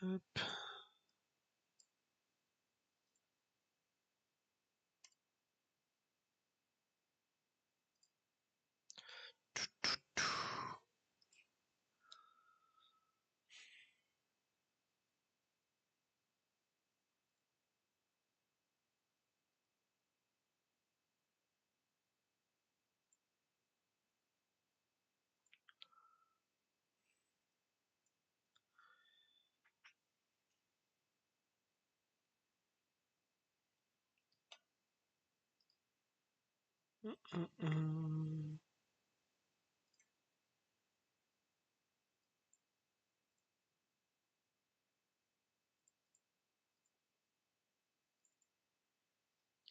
Hop.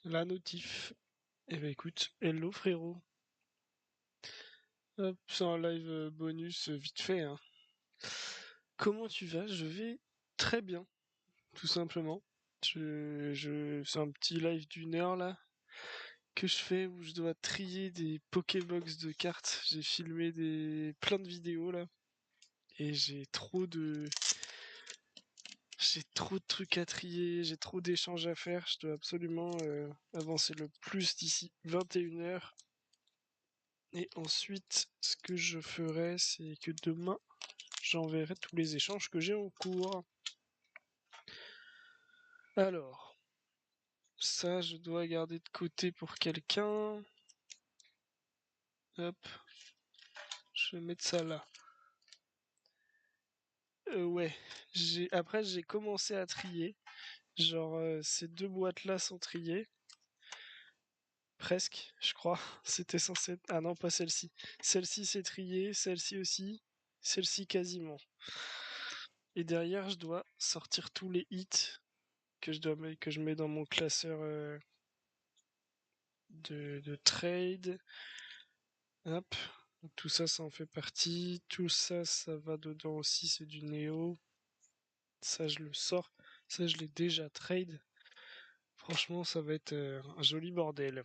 La notif. Eh ben écoute, hello frérot. Hop, c'est un live bonus vite fait, hein. Comment tu vas? Je vais très bien, tout simplement. C'est un petit live d'1 heure là que je fais où je dois trier des Pokébox de cartes. J'ai filmé plein de vidéos là et j'ai trop de trucs à trier, j'ai trop d'échanges à faire. Je dois absolument avancer le plus d'ici 21 heures. Et ensuite, ce que je ferai, c'est que demain, j'enverrai tous les échanges que j'ai en cours. Alors, ça, je dois garder de côté pour quelqu'un. Hop, je vais mettre ça là. Ouais, après j'ai commencé à trier. Genre, ces deux boîtes-là sont triées. Presque, je crois. C'était censé être... Ah non, pas celle-ci. Celle-ci c'est triée, celle-ci aussi, celle-ci quasiment. Et derrière, je dois sortir tous les hits que je mets dans mon classeur de trade. Hop. Donc, tout ça, ça en fait partie. Tout ça, ça va dedans aussi, c'est du Néo. Ça, je le sors. Ça, je l'ai déjà trade. Franchement, ça va être un joli bordel.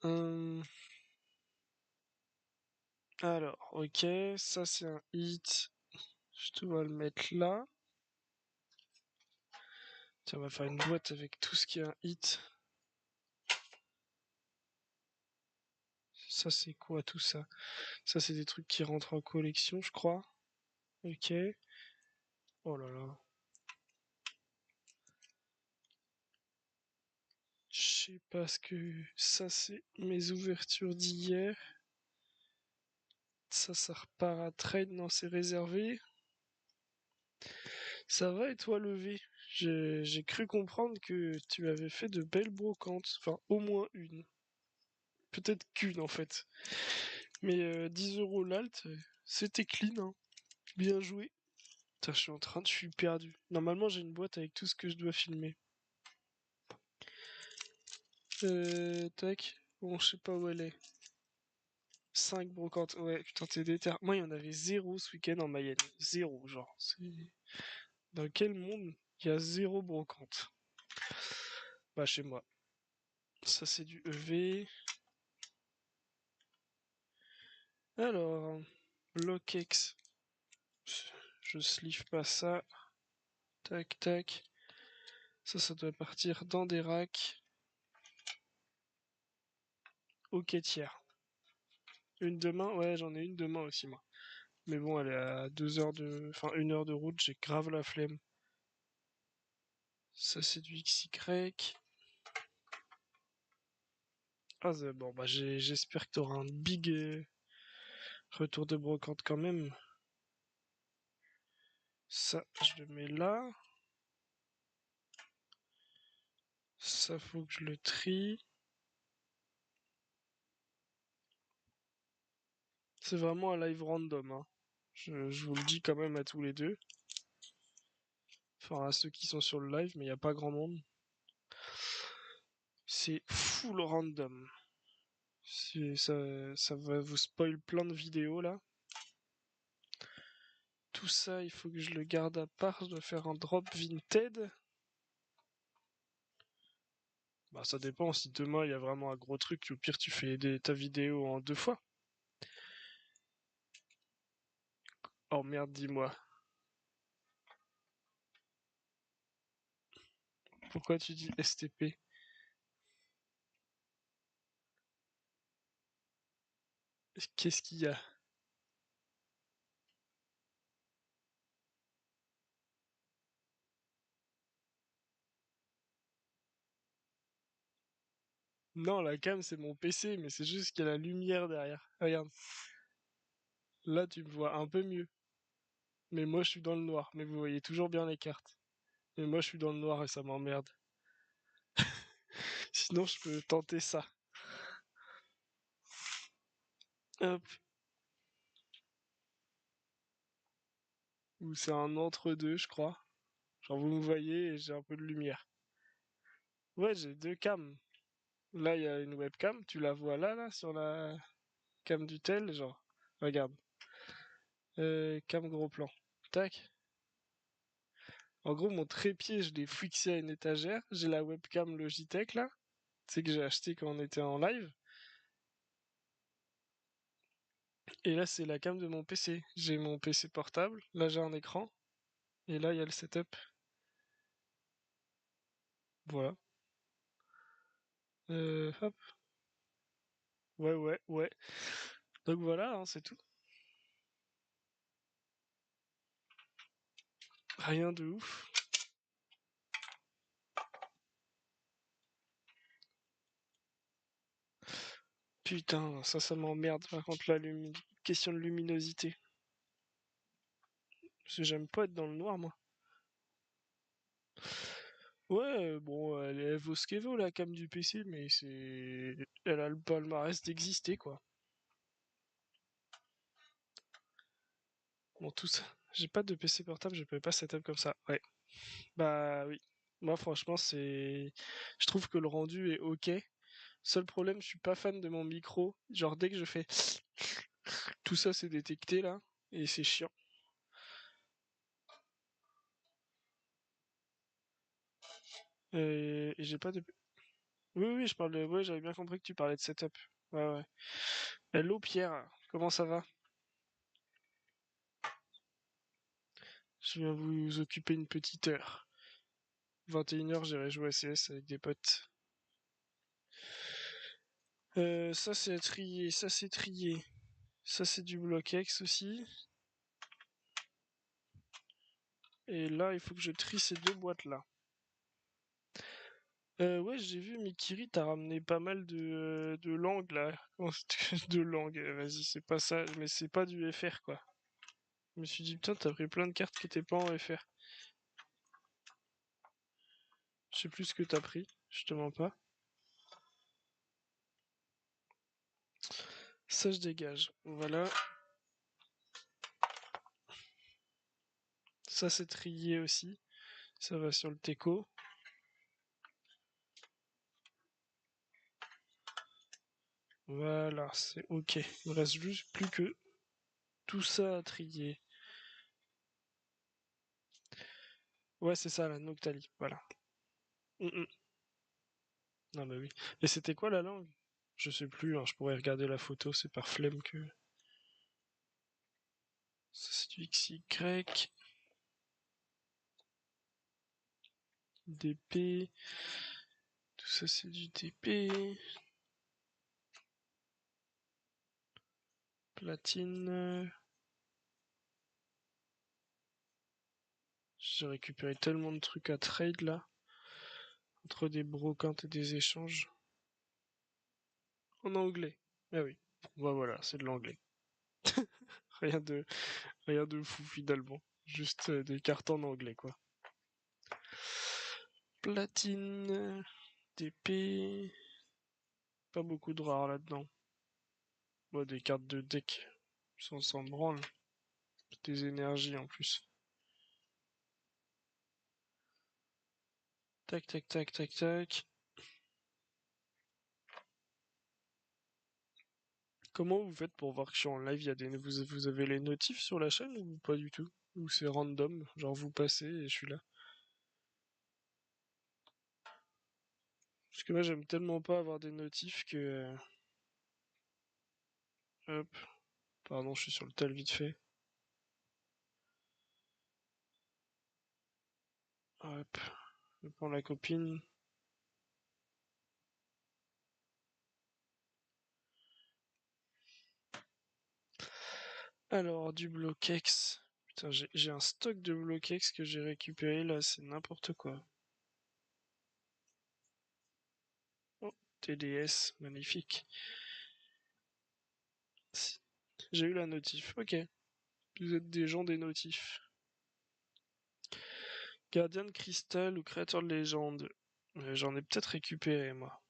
Hum. Alors, ok, ça c'est un hit. Je dois le mettre là. Tiens, on va faire une boîte avec tout ce qui est un hit. Ça c'est quoi tout ça? Ça c'est des trucs qui rentrent en collection, je crois. Ok. Oh là là. Je sais pas ce que... Ça c'est mes ouvertures d'hier. Ça repart à trade, non c'est réservé. Ça va et toi levé? J'ai cru comprendre que tu avais fait de belles brocantes. Enfin, au moins une. Peut-être qu'une en fait. Mais 10 € l'alt, c'était clean, hein. Bien joué. Putain, je suis perdu. Normalement, j'ai une boîte avec tout ce que je dois filmer. Tac. Bon, je sais pas où elle est. 5 brocantes. Ouais, putain, t'es déter. Moi, il y en avait zéro ce week-end en Mayenne. Zéro, genre. Dans quel monde il y a zéro brocante? Bah, chez moi. Ça, c'est du EV. Alors, BlockX. Je sleeve pas ça. Tac, tac. Ça doit partir dans des racks. Ok, tiers. Une demain? Ouais, j'en ai une demain aussi, moi. Mais bon, elle est à 2 heures de... Enfin, 1 heure de route, j'ai grave la flemme. Ça, c'est du XY. Ah, bon, bah, j'espère que t'auras un big retour de brocante quand même. Ça, je le mets là. Ça, faut que je le trie. C'est vraiment un live random, hein. Je vous le dis quand même à tous les deux. Enfin, à ceux qui sont sur le live, mais il n'y a pas grand monde. C'est full random. Ça va vous spoil plein de vidéos là. Tout ça, il faut que je le garde à part. Je dois faire un drop Vinted. Bah, ça dépend. Si demain il y a vraiment un gros truc, au pire, tu fais ta vidéo en 2 fois. Oh merde, dis-moi. Pourquoi tu dis STP? Qu'est-ce qu'il y a? Non, la cam, c'est mon PC, mais c'est juste qu'il y a la lumière derrière. Regarde, là, tu me vois un peu mieux. Mais moi, je suis dans le noir. Mais vous voyez toujours bien les cartes. Mais moi, je suis dans le noir et ça m'emmerde. Sinon, je peux tenter ça. Hop. Ou c'est un entre-deux, je crois. Genre, vous me voyez et j'ai un peu de lumière. Ouais, j'ai deux cams. Là, il y a une webcam. Tu la vois là, là, sur la cam du tel, genre. Regarde. Cam gros plan. Tac. En gros, mon trépied, je l'ai fixé à une étagère. J'ai la webcam Logitech, là. C'est que j'ai acheté quand on était en live. Et là, c'est la cam de mon PC. J'ai mon PC portable. Là, j'ai un écran. Et là, il y a le setup. Voilà. Hop. Ouais, ouais, ouais. Donc voilà, hein, c'est tout. Rien de ouf. Putain, ça m'emmerde par contre la question de luminosité. Parce que j'aime pas être dans le noir, moi. Ouais, bon, elle vaut ce qu'elle vaut, la cam du PC, mais c'est... Elle a le palmarès d'exister, quoi. Bon, tout ça... J'ai pas de PC portable, je peux pas setup comme ça. Ouais. Bah oui. Moi, franchement, c'est... Je trouve que le rendu est ok. Seul problème, je suis pas fan de mon micro. Genre, dès que je fais... Tout ça, c'est détecté, là. Et c'est chiant. Et j'ai pas de... Oui, oui, je parle de... Ouais, j'avais bien compris que tu parlais de setup. Ouais, ouais. Hello Pierre, comment ça va? Je viens vous occuper une petite heure. 21h, j'irai jouer à CS avec des potes. Ça c'est trié, ça c'est trié. Ça c'est du bloc X aussi. Et là, il faut que je trie ces deux boîtes là. Ouais, j'ai vu Mikiri, t'as ramené pas mal de langues là. De langues, vas-y, c'est pas ça, mais c'est pas du FR quoi. Je me suis dit, putain, t'as pris plein de cartes qui étaient pas en FR. Je sais plus ce que t'as pris, je te mens pas. Ça, je dégage. Voilà. Ça, c'est trié aussi. Ça va sur le teco. Voilà, c'est ok. Il me reste juste plus que tout ça à trier. Ouais, c'est ça, la Noctali. Voilà. Mm. Non, mais oui. Et c'était quoi la langue? Je sais plus, hein, je pourrais regarder la photo, c'est par flemme que... Ça, c'est du XY. DP. Tout ça, c'est du DP. Platine. J'ai récupéré tellement de trucs à trade là. Entre des brocantes et des échanges. En anglais. Ah oui. Bah voilà, c'est de l'anglais. Rien de, rien de fou finalement. Juste des cartes en anglais quoi. Platine, TP, pas beaucoup de rares là-dedans. Bon, des cartes de deck, ça on s'en branle. Des énergies en plus. Tac, tac, tac, tac, tac. Comment vous faites pour voir que je suis en live? Vous avez les notifs sur la chaîne ou pas du tout? Ou c'est random? Genre vous passez et je suis là? Parce que moi j'aime tellement pas avoir des notifs que... Hop. Pardon, je suis sur le tel vite fait. Hop, je prends la copine. Alors, du Bloquex. Putain, j'ai un stock de Bloquex que j'ai récupéré là, c'est n'importe quoi. Oh, TDS, magnifique. J'ai eu la notif, ok. Vous êtes des gens des notifs. Gardien de cristal ou créateur de légende. J'en ai peut-être récupéré, moi.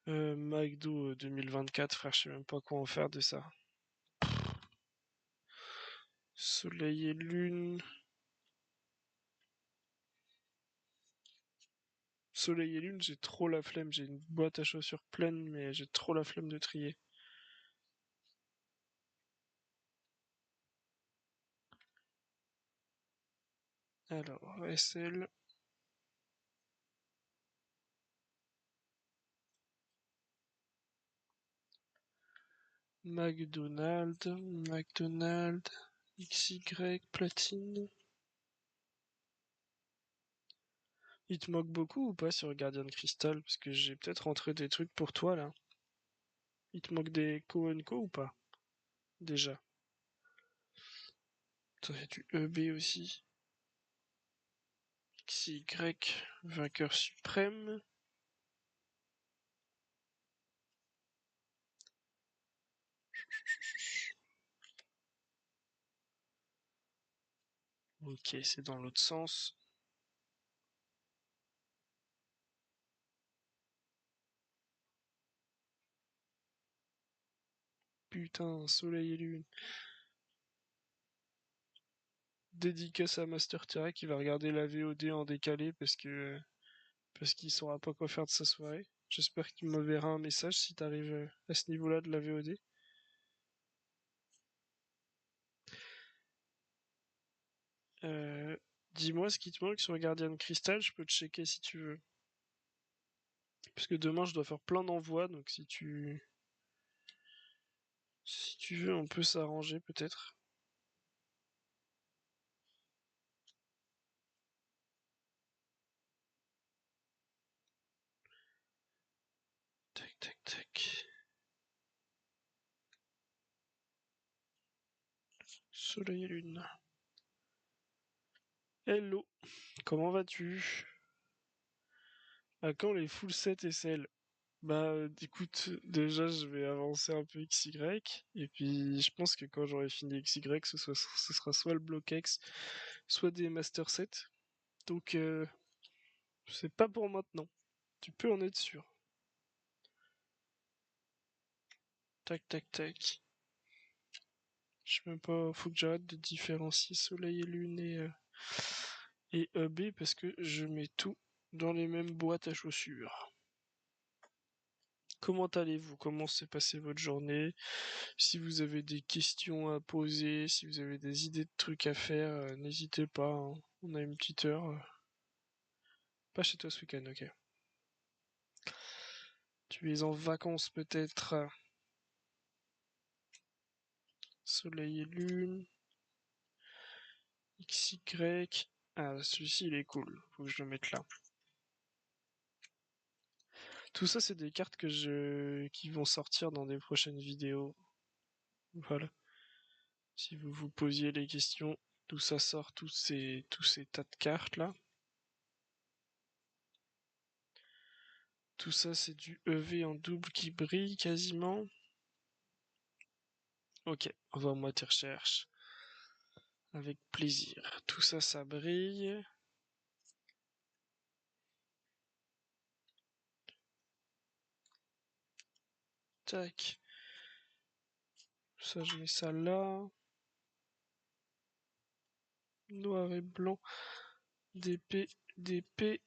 McDo 2024, frère, je sais même pas quoi en faire de ça. Soleil et lune. Soleil et lune, j'ai trop la flemme. J'ai une boîte à chaussures pleine, mais j'ai trop la flemme de trier. Alors, SL. McDonald, XY, platine. Il te manque beaucoup ou pas sur Gardien de Cristal? Parce que j'ai peut-être rentré des trucs pour toi là. Il te manque des Co Co ou pas? Déjà. Attends, il y a du EB aussi. XY, vainqueur suprême. Ok, c'est dans l'autre sens. Putain, soleil et lune. Dédicace à Master Terra qui va regarder la VOD en décalé parce qu'il saura pas quoi faire de sa soirée. J'espère qu'il m'enverra un message si t'arrives à ce niveau-là de la VOD. Euh, Dis-moi ce qui te manque sur Guardian Crystal, je peux te checker si tu veux. Parce que demain je dois faire plein d'envois, donc si tu veux, on peut s'arranger peut-être. Tac, tac, tac. Soleil et lune. Hello, comment vas-tu? À quand les full set SL? Bah écoute, déjà je vais avancer un peu XY, et puis je pense que quand j'aurai fini XY, ce sera soit le bloc X, soit des master sets. Donc c'est pas pour maintenant, tu peux en être sûr. Tac tac tac. Je sais même pas, faut que j'arrête de différencier soleil et lune et EB parce que je mets tout dans les mêmes boîtes à chaussures. Comment allez-vous? Comment s'est passée votre journée? Si vous avez des questions à poser, si vous avez des idées de trucs à faire, n'hésitez pas, hein. On a une petite heure. Pas chez toi ce week-end, ok. Tu es en vacances peut-être. Soleil et lune. XY. Ah, celui-ci il est cool. Faut que je le mette là. Tout ça, c'est des cartes qui vont sortir dans des prochaines vidéos. Voilà. Si vous vous posiez les questions, d'où ça sort tous ces tas de cartes là. Tout ça, c'est du EV en double qui brille quasiment. Ok, envoie-moi tes recherches. Avec plaisir. Tout ça, ça brille. Tac. Ça, je mets ça là. Noir et blanc. DP, DP.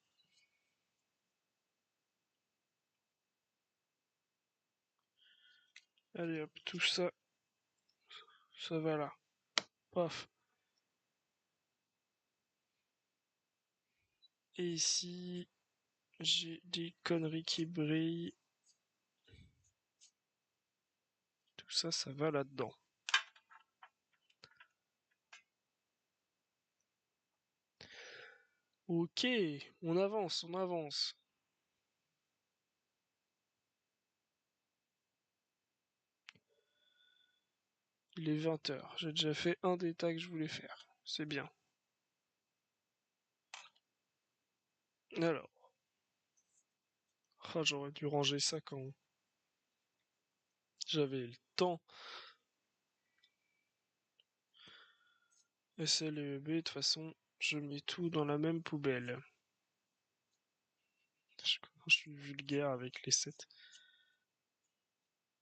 Allez hop, tout ça, ça va là. Paf. Et ici, j'ai des conneries qui brillent. Tout ça, ça va là-dedans. Ok, on avance, on avance. Il est 20 h. J'ai déjà fait un des tas que je voulais faire. C'est bien. Alors. Ah, j'aurais dû ranger ça quand j'avais le temps. SL et EB, de toute façon, je mets tout dans la même poubelle. Je suis vulgaire avec les 7.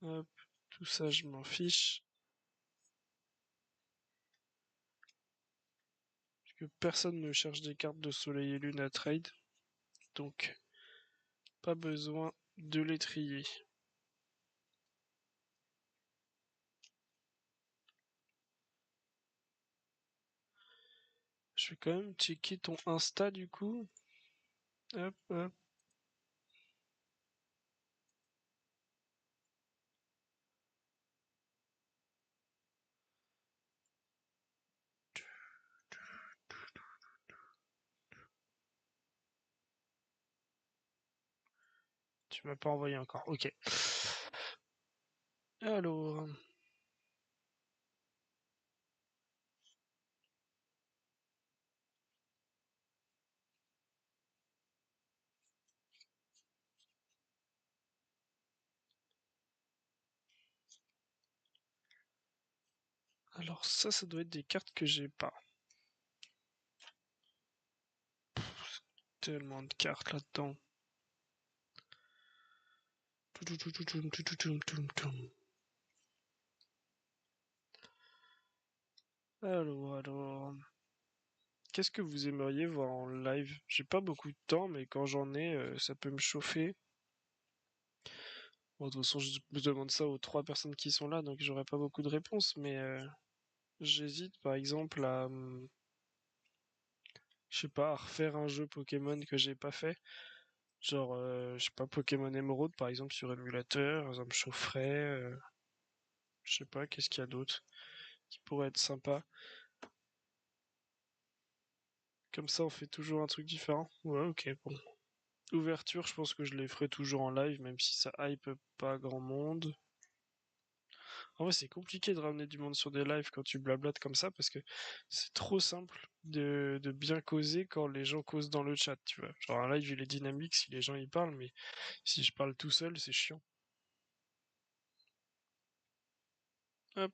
Hop, tout ça, je m'en fiche. Parce que personne ne cherche des cartes de soleil et lune à trade. Donc, pas besoin de les trier. Je vais quand même checker ton Insta du coup. Hop, hop. Tu m'as pas envoyé encore. Ok. Alors. Alors ça doit être des cartes que j'ai pas. Tellement de cartes là-dedans. Alors. Qu'est-ce que vous aimeriez voir en live? J'ai pas beaucoup de temps, mais quand j'en ai, ça peut me chauffer. Bon, de toute façon, je demande ça aux 3 personnes qui sont là, donc j'aurai pas beaucoup de réponses, mais j'hésite par exemple à, je sais pas, à refaire un jeu Pokémon que j'ai pas fait. Genre, je sais pas, Pokémon Emerald par exemple sur émulateur, ça me chaufferait. Je sais pas, qu'est-ce qu'il y a d'autre qui pourrait être sympa. Comme ça, on fait toujours un truc différent. Ouais, ok, bon. Ouverture, je pense que je les ferai toujours en live, même si ça hype pas grand monde. En vrai, c'est compliqué de ramener du monde sur des lives quand tu blablates comme ça, parce que c'est trop simple de bien causer quand les gens causent dans le chat, tu vois. Genre un live, il est dynamique si les gens y parlent, mais si je parle tout seul, c'est chiant. Hop,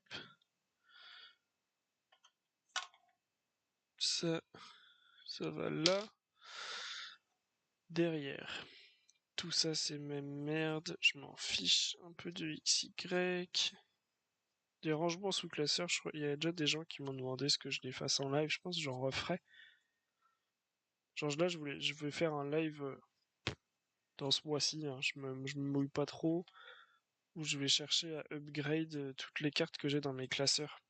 ça, ça va là. Derrière. Tout ça, c'est même merde. Je m'en fiche un peu de XY. Des rangements sous classeur, je crois. Il y a déjà des gens qui m'ont demandé ce que je les fasse en live. Je pense que j'en referai. Genre là, je vais faire un live dans ce mois-ci, hein. Je me mouille pas trop. Où je vais chercher à upgrade toutes les cartes que j'ai dans mes classeurs.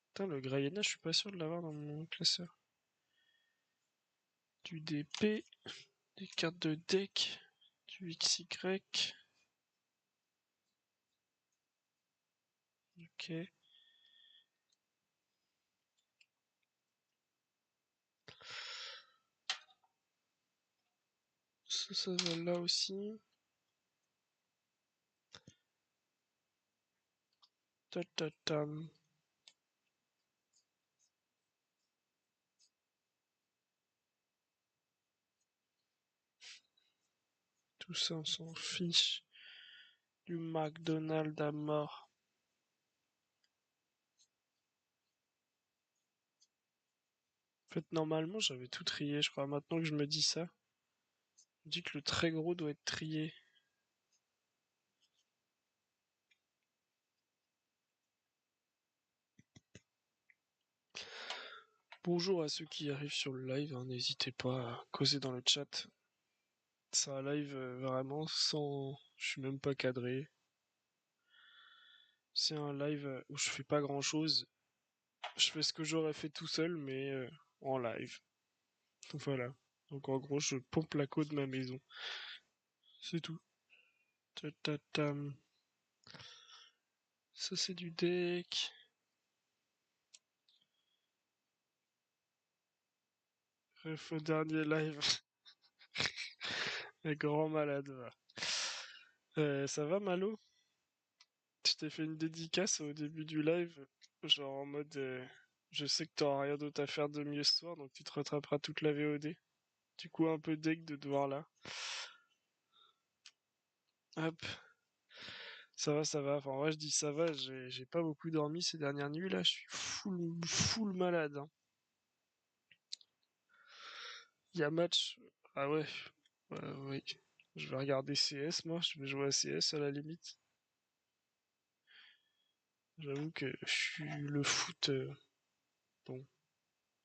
Putain, le Grayena, je suis pas sûr de l'avoir dans mon classeur. Du DP, des cartes de deck, du XY. Ok. Ça va là aussi. Ta. Tout ça, on s'en fiche. Du McDonald's à mort. En fait, normalement, j'avais tout trié, je crois. Maintenant que je me dis ça, je me dis que le très gros doit être trié. Bonjour à ceux qui arrivent sur le live, hein, n'hésitez pas à causer dans le chat. C'est un live vraiment sans... Je suis même pas cadré. C'est un live où je fais pas grand chose. Je fais ce que j'aurais fait tout seul, mais en live. Voilà. Donc en gros, je pompe la côte de ma maison. C'est tout. Ta. Ça c'est du deck. Bref, au dernier live. Un grand malade, va. Ça va, Malo? Je t'ai fait une dédicace au début du live, genre en mode je sais que t'auras rien d'autre à faire de mieux ce soir, donc tu te rattraperas toute la VOD. Du coup, un peu deg de te voir là. Hop, ça va, ça va. Enfin, en vrai, je dis ça va, j'ai pas beaucoup dormi ces dernières nuits là, je suis full malade, hein. Il y a match. Ah ouais, oui. Je vais regarder CS, moi, je vais jouer à CS à la limite. J'avoue que je suis le foot. Bon,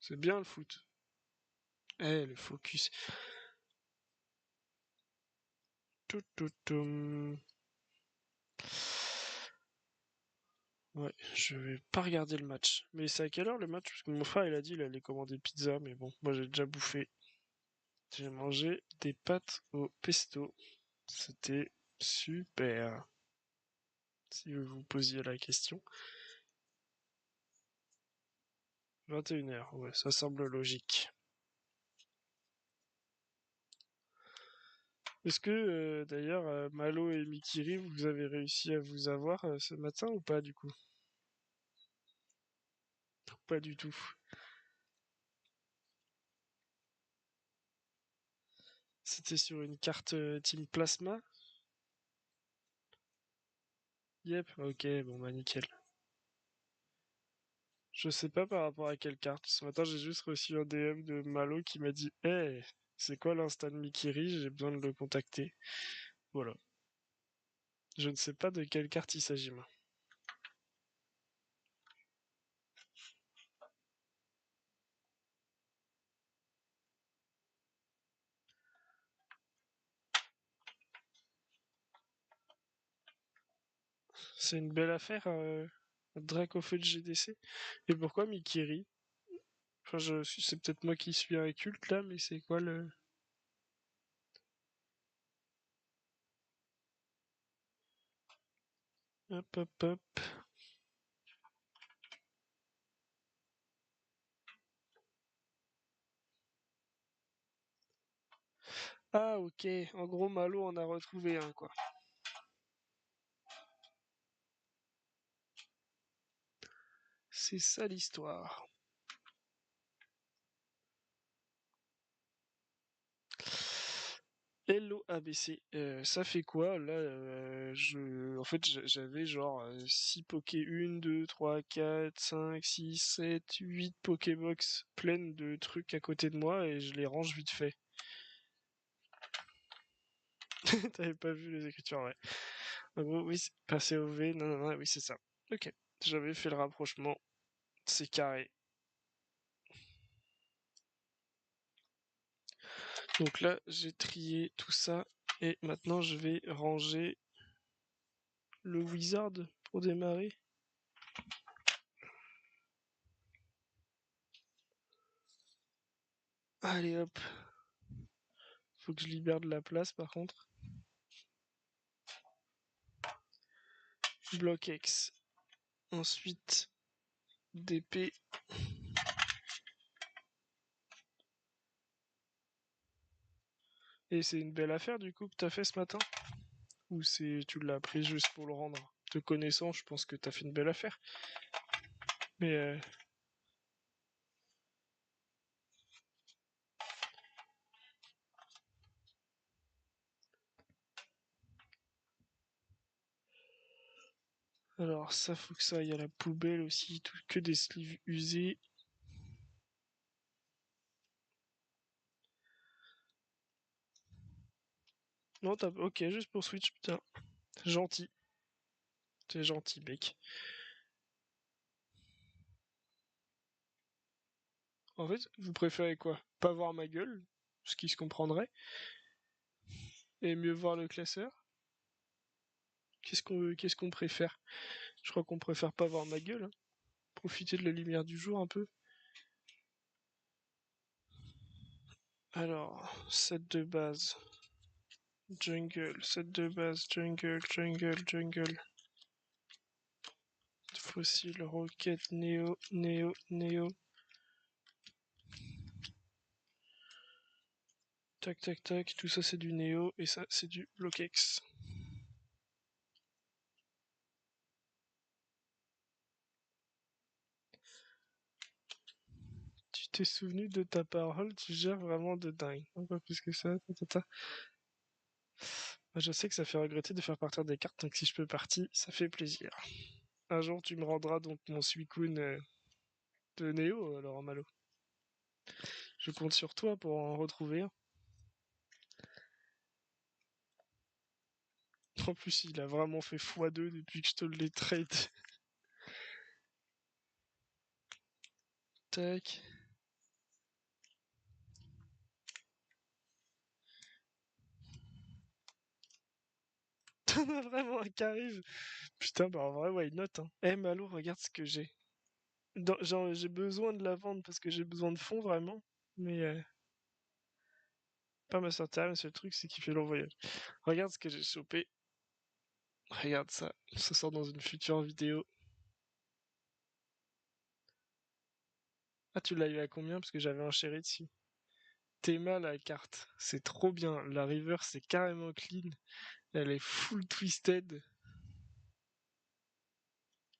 c'est bien le foot. Eh, le focus. Toutoum. Ouais, je vais pas regarder le match. Mais c'est à quelle heure le match? Parce que mon frère il a dit il allait commander pizza, mais bon, moi j'ai déjà bouffé. J'ai mangé des pâtes au pesto. C'était super. Si vous vous posiez la question. 21h, ouais, ça semble logique. Est-ce que d'ailleurs Malo et Mikiri, vous avez réussi à vous avoir ce matin ou pas du coup? Pas du tout. C'était sur une carte Team Plasma? Yep, ok, bon bah nickel. Je sais pas par rapport à quelle carte. Ce matin, j'ai juste reçu un DM de Malo qui m'a dit hey, c'est quoi l'insta de Mikiri? J'ai besoin de le contacter. Voilà. Je ne sais pas de quelle carte il s'agit, moi. C'est une belle affaire, Drake au feu de GDC. Et pourquoi Mikiri? Enfin, c'est peut-être moi qui suis un culte là, mais c'est quoi le. Hop, hop, hop. Ah, ok. En gros, Malo en a retrouvé un, quoi. C'est ça l'histoire. Hello ABC, ça fait quoi là en fait j'avais genre 6 Poké 1, 2, 3, 4, 5, 6, 7, 8 Pokébox pleines de trucs à côté de moi et je les range vite fait. T'avais pas vu les écritures, ouais. En gros, oui, passer au V, non, non, non, oui, c'est ça. Ok, j'avais fait le rapprochement, c'est carré. Donc là, j'ai trié tout ça et maintenant je vais ranger le wizard pour démarrer. Allez hop, faut que je libère de la place par contre. Bloc X. Ensuite, d'épée. Et c'est une belle affaire du coup que t'as fait ce matin? Ou tu l'as pris juste pour le rendre? Te connaissant, je pense que t'as fait une belle affaire. Mais alors ça faut que ça aille à la poubelle aussi, que des sleeves usés. Non, ok, juste pour Switch, putain. Gentil. T'es gentil, mec. En fait, vous préférez quoi? Pas voir ma gueule, ce qui se comprendrait, et mieux voir le classeur? Qu'est-ce qu'on préfère? Je crois qu'on préfère pas voir ma gueule, hein. Profiter de la lumière du jour un peu. Alors, set de base. Jungle, set de base, jungle. Fossile, roquette, néo. Tac, tac, tac. Tout ça, c'est du Néo. Et ça, c'est du Bloquex. Tu t'es souvenu de ta parole, tu gères vraiment de dingue. Non, pas plus que ça. Moi, je sais que ça fait regretter de faire partir des cartes, donc si je peux partir, ça fait plaisir. Un jour, tu me rendras donc mon Suicune de Néo, alors Malo. Je compte sur toi pour en retrouver un. En plus, il a vraiment fait x2 depuis que je te l'ai trade. Tac. T'en as vraiment un qui arrive. Putain, bah en vrai, why not, hein. Eh, Malo, regarde ce que j'ai. Genre, j'ai besoin de la vendre parce que j'ai besoin de fonds, vraiment. Mais pas ma sortie, mais le truc, c'est qu'il fait long voyage. Regarde ce que j'ai chopé. Regarde ça. Ça sort dans une future vidéo. Ah, tu l'as eu à combien? Parce que j'avais un chéri dessus. Théma, la carte. C'est trop bien. La river, c'est carrément clean. Elle est full twisted.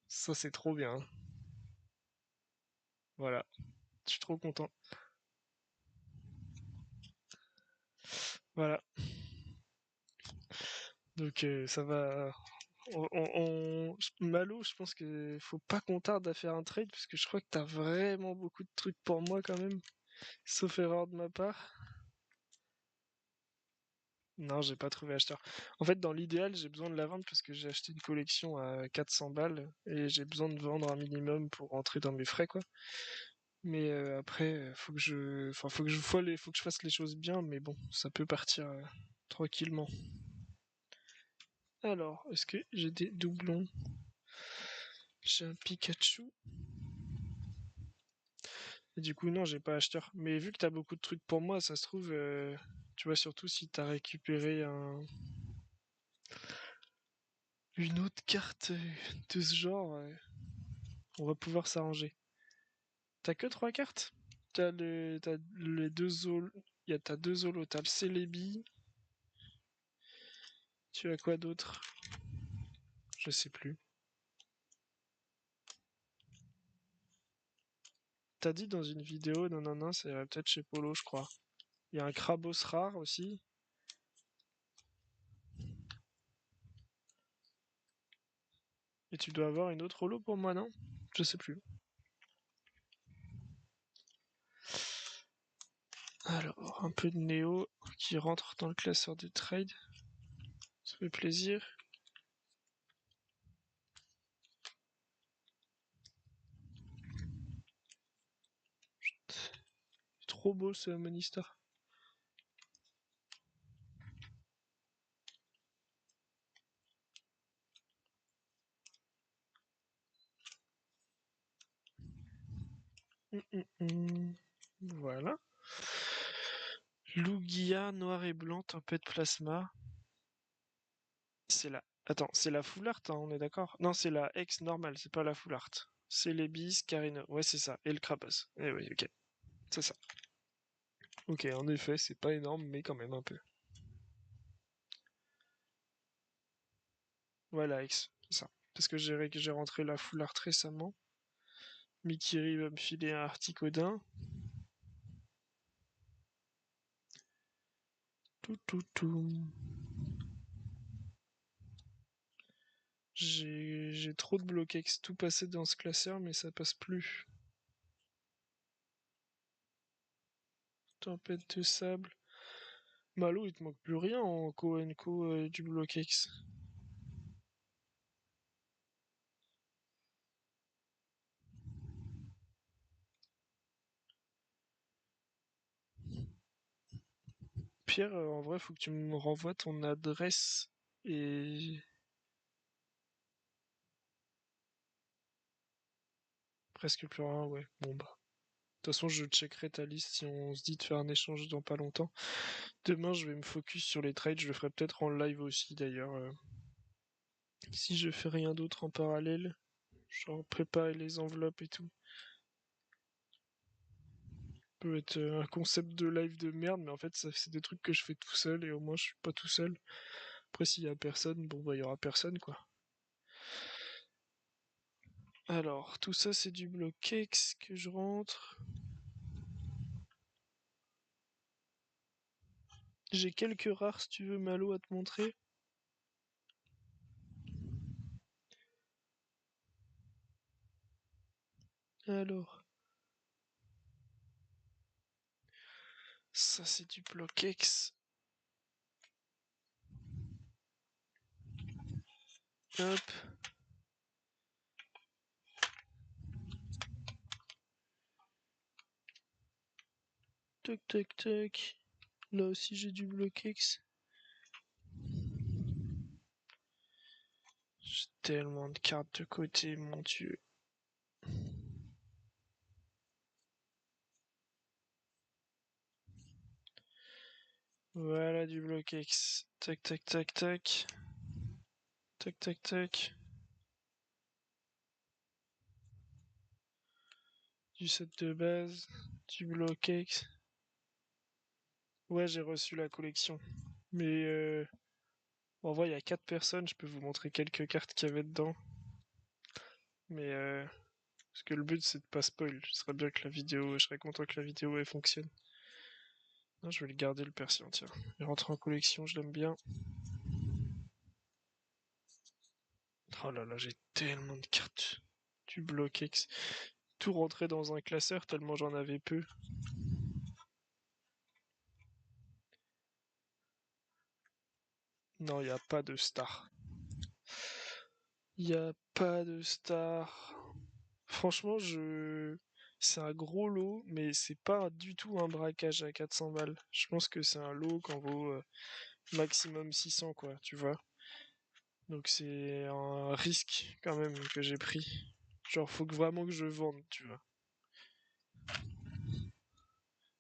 Ça, c'est trop bien, hein. Voilà. Je suis trop content. Voilà. Donc, ça va. Malo, je pense que faut pas qu'on tarde à faire un trade parce que je crois que t'as vraiment beaucoup de trucs pour moi quand même. Sauf erreur de ma part. Non, j'ai pas trouvé acheteur. En fait, dans l'idéal, j'ai besoin de la vendre parce que j'ai acheté une collection à 400 balles et j'ai besoin de vendre un minimum pour rentrer dans mes frais, quoi. Mais après, faut que je fasse les choses bien, mais bon, ça peut partir tranquillement. Alors, est-ce que j'ai des doublons? J'ai un Pikachu. Et du coup, non, j'ai pas acheteur. Mais vu que t'as beaucoup de trucs pour moi, ça se trouve, tu vois, surtout si t'as récupéré une autre carte de ce genre, on va pouvoir s'arranger. T'as que 3 cartes? T'as les deux zolos. T'as deux zolos. T'as le Celebi. Tu as quoi d'autre? Je sais plus. T'as dit dans une vidéo, non, non, non, c'est peut-être chez Polo, je crois. Il y a un Krabos rare aussi. Et tu dois avoir une autre holo pour moi, non? Je sais plus. Alors, un peu de Néo qui rentre dans le classeur des trades. Ça fait plaisir. C'est trop beau ce Monistar. Voilà. Lugia, noir et blanc, tempête plasma. C'est la. Attends, c'est la full art, hein, on est d'accord? Non, c'est la X normale, c'est pas la full art. C'est les bis, Carino. Ouais, c'est ça. Et le Crapace. Eh oui, ok. C'est ça. Ok, en effet, c'est pas énorme, mais quand même un peu. Voilà, X, c'est ça. Parce que j'ai rentré la full art récemment. Mikiri va me filer un Articodin. Tout, tout, tout. J'ai trop de bloquex tout passé dans ce classeur, mais ça passe plus. Tempête de sable. Malo, il te manque plus rien en Co du bloquex. Pierre, en vrai, faut que tu me renvoies ton adresse et presque plus rien, ouais. Bon bah. De toute façon, je checkerai ta liste si on se dit de faire un échange dans pas longtemps. Demain, je vais me focus sur les trades. Je le ferai peut-être en live aussi d'ailleurs. Si je fais rien d'autre en parallèle, genre préparer les enveloppes et tout. peut être un concept de live de merde, mais en fait, c'est des trucs que je fais tout seul et au moins je suis pas tout seul. Après, s'il y a personne, bon, bah, il y aura personne, quoi. Alors, tout ça, c'est du blockx que je rentre. J'ai quelques rares, si tu veux, Malo, à te montrer. Alors, ça, c'est du blockx. Hop. Tac, tac, tac. Là aussi, j'ai du blockx. J'ai tellement de cartes de côté, mon dieu. Voilà du blockx. Tac, tac, tac, tac. Tac, tac, tac. Du set de base. Du blockx. Ouais, j'ai reçu la collection. Mais en vrai, il y a 4 personnes. Je peux vous montrer quelques cartes qu'il y avait dedans. Mais parce que le but, c'est de pas spoil. Ce serait bien que la vidéo. Je serais content que la vidéo elle fonctionne. Non, je vais le garder le persil, tiens. Il rentre en collection, je l'aime bien. Oh là là, j'ai tellement de cartes du blockx. Tout rentrait dans un classeur tellement j'en avais peu. Non, il n'y a pas de star. Il n'y a pas de star. Franchement, c'est un gros lot, mais c'est pas du tout un braquage à 400 balles. Je pense que c'est un lot qu'en vaut maximum 600, quoi, tu vois. Donc c'est un risque quand même que j'ai pris. Genre, faut que vraiment que je vende, tu vois.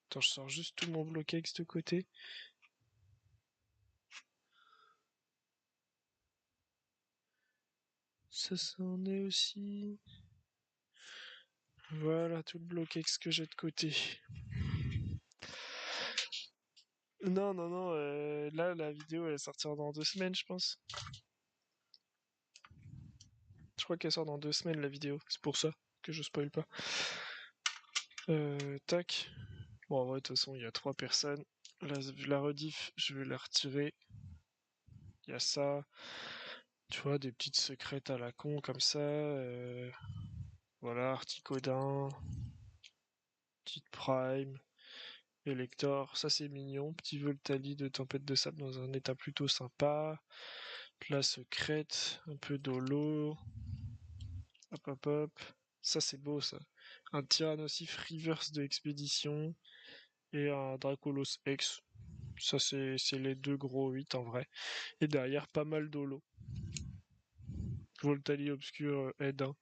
Attends, je sors juste tout mon blockx de côté. Ça en est aussi. Voilà tout le blockx que j'ai de côté. Non, non, non, là, la vidéo, elle sortira dans 2 semaines, je pense. Je crois qu'elle sort dans 2 semaines, la vidéo. C'est pour ça que je spoil pas. Tac. Bon, en vrai, de toute façon, il y a 3 personnes. La rediff, je vais la retirer. Il y a ça. Tu vois, des petites secrètes à la con, comme ça. Voilà, Articodin. Petite Prime. Elector, ça c'est mignon. Petit Voltali de Tempête de Sable dans un état plutôt sympa. La secrète, un peu d'holo. Hop hop hop. Ça c'est beau ça. Un Tyrannosif Reverse de Expédition. Et un Dracolos X. Ça c'est les deux gros 8 en vrai. Et derrière pas mal d'holo. Voltali Obscur aide 1.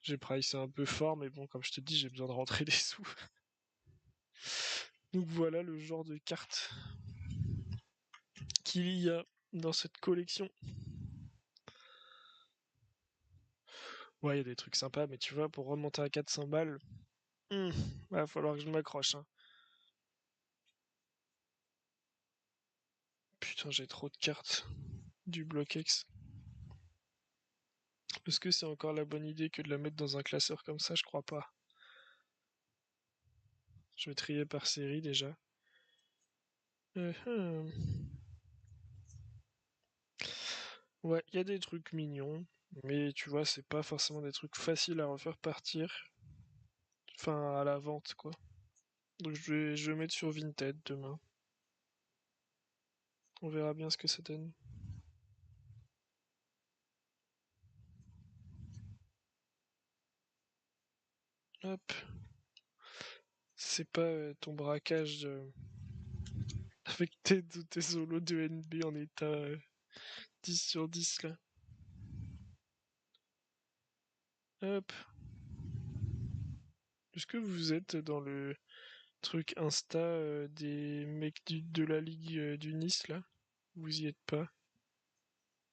J'ai pricé un peu fort, mais bon, comme je te dis, j'ai besoin de rentrer des sous. Donc voilà le genre de cartes qu'il y a dans cette collection. Ouais, il y a des trucs sympas, mais tu vois, pour remonter à 400 balles, va falloir que je m'accroche, hein. Putain, j'ai trop de cartes du blockx. Est-ce que c'est encore la bonne idée que de la mettre dans un classeur comme ça? Je crois pas. Je vais trier par série déjà. Hum. Ouais, il y a des trucs mignons, mais tu vois, c'est pas forcément des trucs faciles à refaire partir. Enfin, à la vente, quoi. Donc je vais mettre sur Vinted demain. On verra bien ce que ça donne. Hop. C'est pas ton braquage avec tes solos de NB en état 10 sur 10 là. Hop. Est-ce que vous êtes dans le truc Insta des mecs de la Ligue du Nice là? Vous y êtes pas?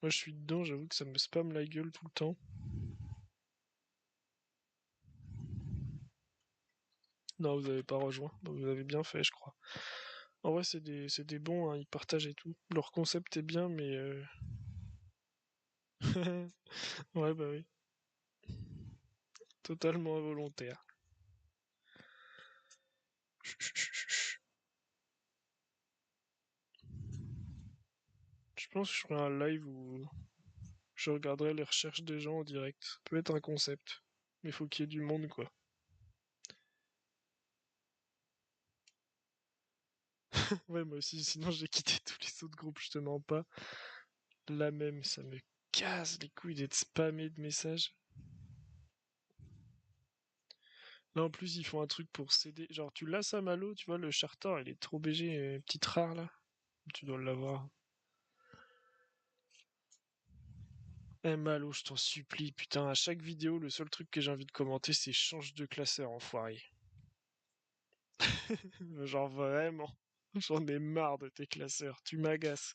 Moi je suis dedans, j'avoue que ça me spamme la gueule tout le temps. Non, vous avez pas rejoint. Bah, vous avez bien fait, je crois. En vrai, c'est des bons, hein, ils partagent et tout. Leur concept est bien, mais ouais, bah oui. Totalement involontaire. Je pense que je ferai un live où je regarderai les recherches des gens en direct. Ça peut être un concept. Mais faut qu'il y ait du monde, quoi. Ouais, moi aussi, sinon j'ai quitté tous les autres groupes, je te mens pas. La même, ça me casse les couilles d'être spammé de messages. Là, en plus, ils font un truc pour céder. Genre, tu l'as, ça, Malo, tu vois, le charter, il est trop BG, petite rare, là. Tu dois l'avoir. Eh, Malo, je t'en supplie, putain, à chaque vidéo, le seul truc que j'ai envie de commenter, c'est change de classeur, enfoiré. Genre, vraiment. J'en ai marre de tes classeurs, tu m'agaces.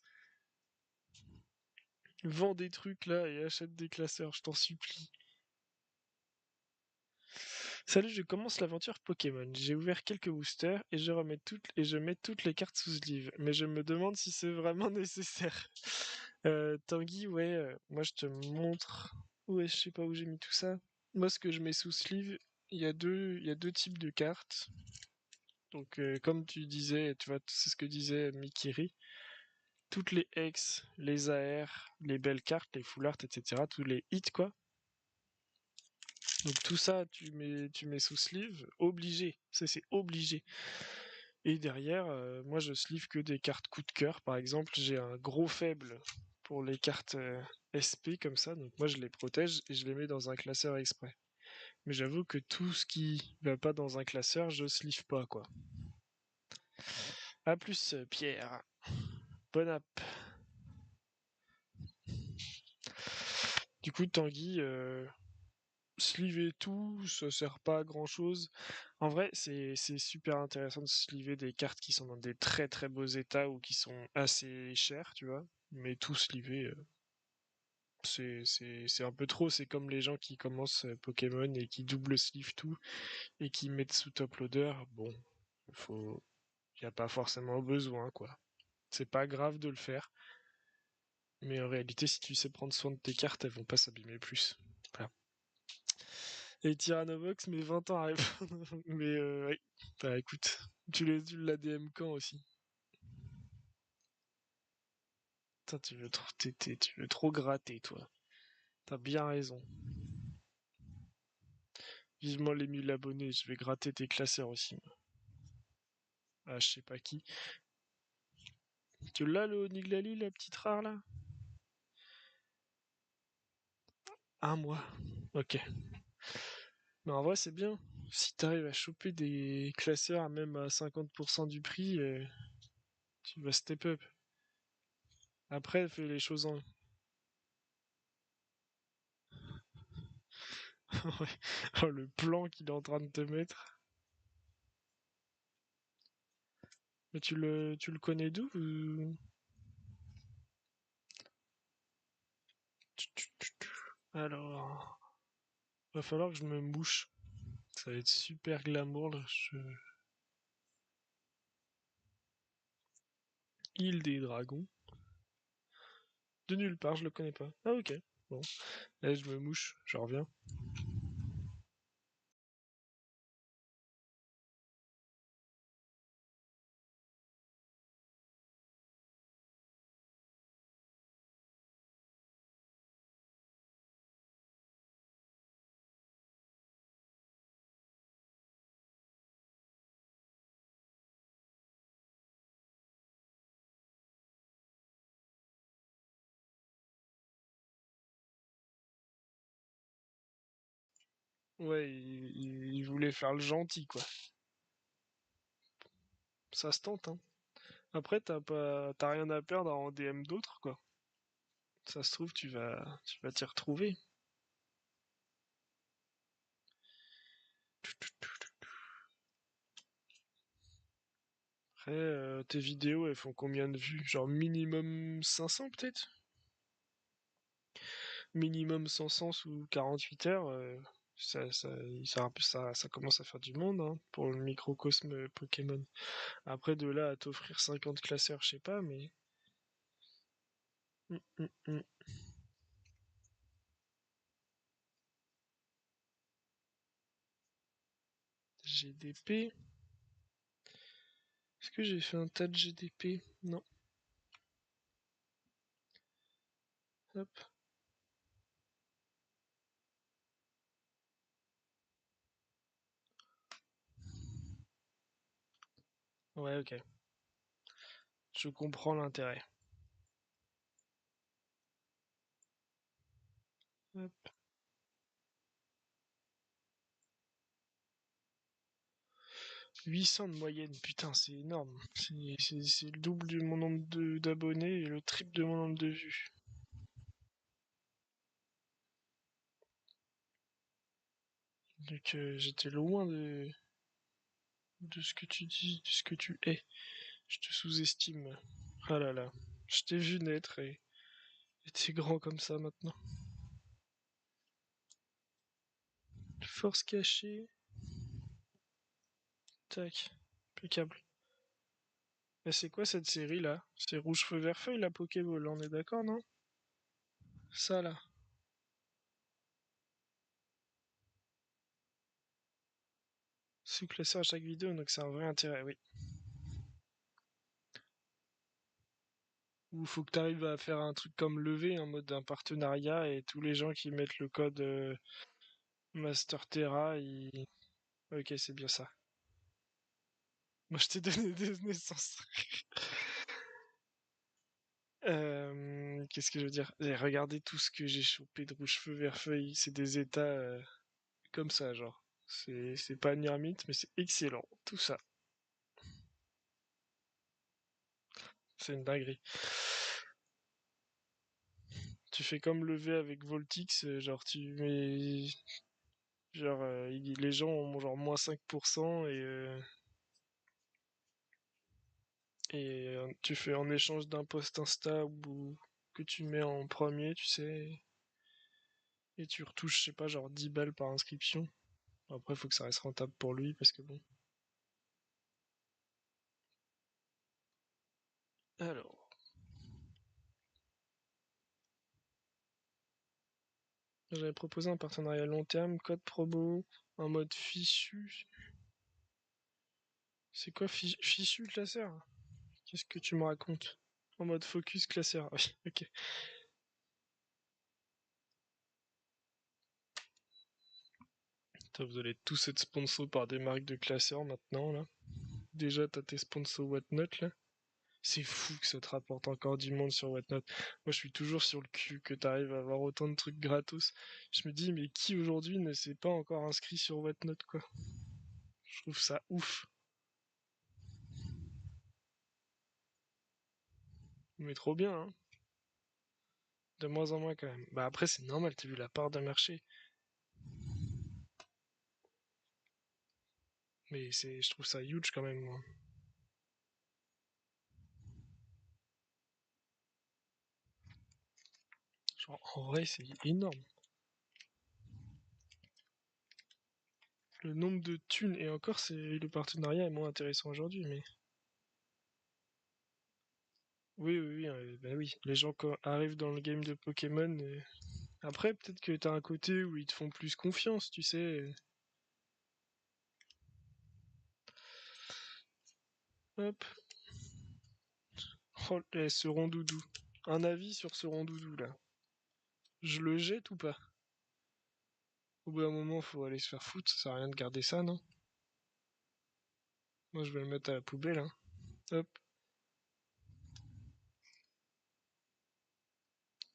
Vends des trucs, là, et achète des classeurs, je t'en supplie. Salut, je commence l'aventure Pokémon. J'ai ouvert quelques boosters et je mets toutes les cartes sous sleeve. Mais je me demande si c'est vraiment nécessaire. Tanguy, ouais, moi je te montre. Ouais, je sais pas où j'ai mis tout ça. Moi, ce que je mets sous sleeve, il y a deux types de cartes. Donc, comme tu disais, tu vois, c'est ce que disait Mikiri. Toutes les X, les AR, les belles cartes, les full art, etc. Tous les hits, quoi. Donc tout ça, tu mets sous sleeve, obligé, c'est obligé. Et derrière, moi je sleeve que des cartes coup de cœur, par exemple, j'ai un gros faible pour les cartes SP comme ça, donc moi je les protège et je les mets dans un classeur exprès. Mais j'avoue que tout ce qui va pas dans un classeur, je sleeve pas quoi. A plus, Pierre. Bonne app. Du coup, Tanguy, sleever tout, ça sert pas à grand chose. En vrai, c'est super intéressant de sleever des cartes qui sont dans des très très beaux états ou qui sont assez chères, tu vois. Mais tout sleever, c'est un peu trop. C'est comme les gens qui commencent Pokémon et qui double sleeve tout et qui mettent sous top loader. Bon, faut, y a pas forcément besoin, quoi. C'est pas grave de le faire. Mais en réalité, si tu sais prendre soin de tes cartes, elles vont pas s'abîmer plus. Voilà. Et Tyrannobox met 20 ans à répondre. Mais ouais. Bah écoute, tu l'as DM quand aussi? Putain, tu veux trop téter, tu veux trop gratter, toi. T'as bien raison. Vivement les 1000 abonnés, je vais gratter tes classeurs aussi, moi. Ah, je sais pas qui. Tu l'as le Niglali, la petite rare là? Un mois. Ok. Mais en vrai, c'est bien. Si t'arrives à choper des classeurs même à 50% du prix, tu vas step up. Après, fais les choses en. Ouais. Oh, le plan qu'il est en train de te mettre. Mais tu le connais d'où Alors, va falloir que je me mouche. Ça va être super glamour là. Île des dragons. De nulle part, je le connais pas. Ah ok. Bon. Là, je me mouche, je reviens. Ouais, il voulait faire le gentil, quoi. Ça se tente, hein. Après, t'as rien à perdre en DM d'autres, quoi. Ça se trouve, tu vas t'y retrouver. Après, tes vidéos, elles font combien de vues? Genre minimum 500 peut-être? Minimum 500 sous 48 heures, Ça commence à faire du monde hein, pour le microcosme Pokémon. Après, de là à t'offrir 50 classeurs, je sais pas, mais. Hum, hum, hum. GDP. Est-ce que j'ai fait un tas de GDP? Non. Hop. Ouais, ok. Je comprends l'intérêt. Hop. 800 de moyenne, putain, c'est énorme. C'est le double de mon nombre d'abonnés et le triple de mon nombre de vues. Donc j'étais loin de ce que tu dis, de ce que tu es. Je te sous-estime. Ah là là. Je t'ai vu naître et t'es grand comme ça maintenant. Force cachée. Tac. Impeccable. Mais c'est quoi cette série là? C'est Rouge Feu Vert Feuille la Pokéball, on est d'accord non? Ça là. Sous-classé à chaque vidéo, donc c'est un vrai intérêt, oui. Ou faut que tu arrives à faire un truc comme lever en mode un partenariat et tous les gens qui mettent le code Master Terra, ils... Ok, c'est bien ça. Moi, je t'ai donné des naissances. Qu'est-ce que je veux dire? Regardez tout ce que j'ai chopé de rouge feu vert feuille. C'est des états comme ça, genre. C'est pas une ermite, mais c'est excellent. Tout ça. C'est une dinguerie. Tu fais comme lever avec Voltix, genre tu mets. Genre, les gens ont genre moins 5% et tu fais en échange d'un post Insta ou que tu mets en premier, tu sais, et tu retouches, je sais pas, genre 10 balles par inscription. Après, faut que ça reste rentable pour lui parce que bon. Alors, j'avais proposé un partenariat long terme, code promo, en mode fichu. C'est quoi fichu classeur? Qu'est-ce que tu me racontes? En mode focus classeur. Oui, ok. Putain, vous allez tous être sponsors par des marques de classeurs maintenant, là. Déjà, t'as tes sponsors Whatnot, là. C'est fou que ça te rapporte encore du monde sur Whatnot. Moi, je suis toujours sur le cul que t'arrives à avoir autant de trucs gratos. Je me dis, mais qui aujourd'hui ne s'est pas encore inscrit sur Whatnot, quoi? Je trouve ça ouf. Mais trop bien, hein. De moins en moins, quand même. Bah après, c'est normal, t'as vu la part de marché. Mais je trouve ça huge, quand même, moi. Genre, en vrai, c'est énorme. Le nombre de thunes, et encore, le partenariat est moins intéressant aujourd'hui, mais... Oui, oui, oui, bah oui. Les gens quand arrivent dans le game de Pokémon, après, peut-être que t'as un côté où ils te font plus confiance, tu sais. Hop. Oh, ce rondoudou. Un avis sur ce rondoudou là. Je le jette ou pas? Au bout d'un moment, faut aller se faire foutre, ça sert à rien de garder ça, non? Moi, je vais le mettre à la poubelle, hein. Hop.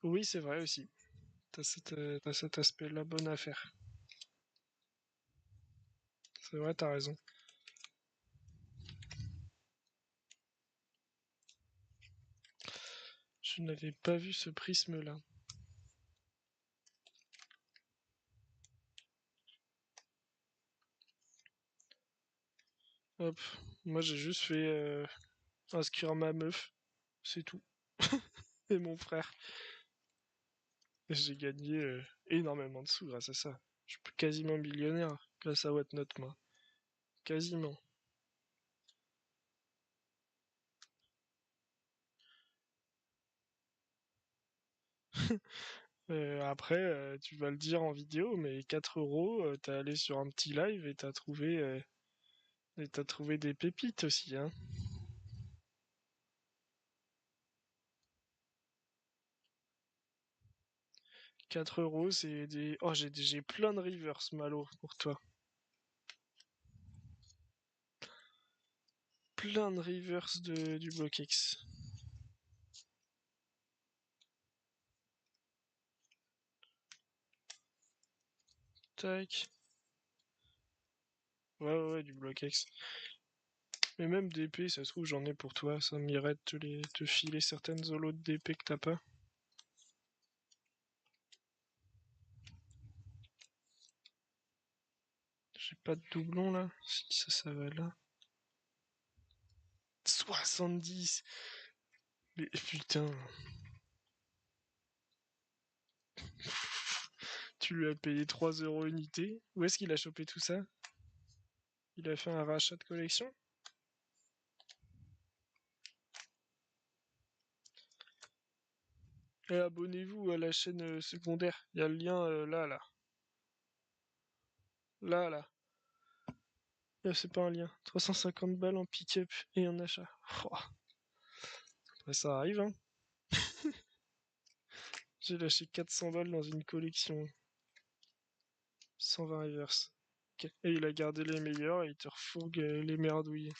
Oui, c'est vrai aussi. T'as cet aspect-là, bonne affaire. C'est vrai, t'as raison. Je n'avais pas vu ce prisme-là. Hop. Moi, j'ai juste fait inscrire ma meuf. C'est tout. Et mon frère. J'ai gagné énormément de sous grâce à ça. Je suis quasiment millionnaire grâce à Whatnot, moi. Quasiment. Après, tu vas le dire en vidéo, mais 4 euros, t'es allé sur un petit live et t'as trouvé des pépites aussi, hein. 4 euros, c'est des... Oh, j'ai plein de reverse malo pour toi. Plein de reverse du BlockX. Tac. Ouais, du BlockX. Mais même d'épée, ça se trouve, j'en ai pour toi. Ça m'irait de te filer certaines holos d'épée que t'as pas. J'ai pas de doublon là. Si ça va là. 70. Mais putain. Tu lui as payé 3 euros unité. Où est-ce qu'il a chopé tout ça? Il a fait un rachat de collection? Et abonnez-vous à la chaîne secondaire. Il y a le lien là. Là. C'est pas un lien. 350 balles en pick-up et en achat. Oh, après, ça arrive, hein. J'ai lâché 400 balles dans une collection. 120 reverse. Ok. Et il a gardé les meilleurs et il te refourgue les merdouilles.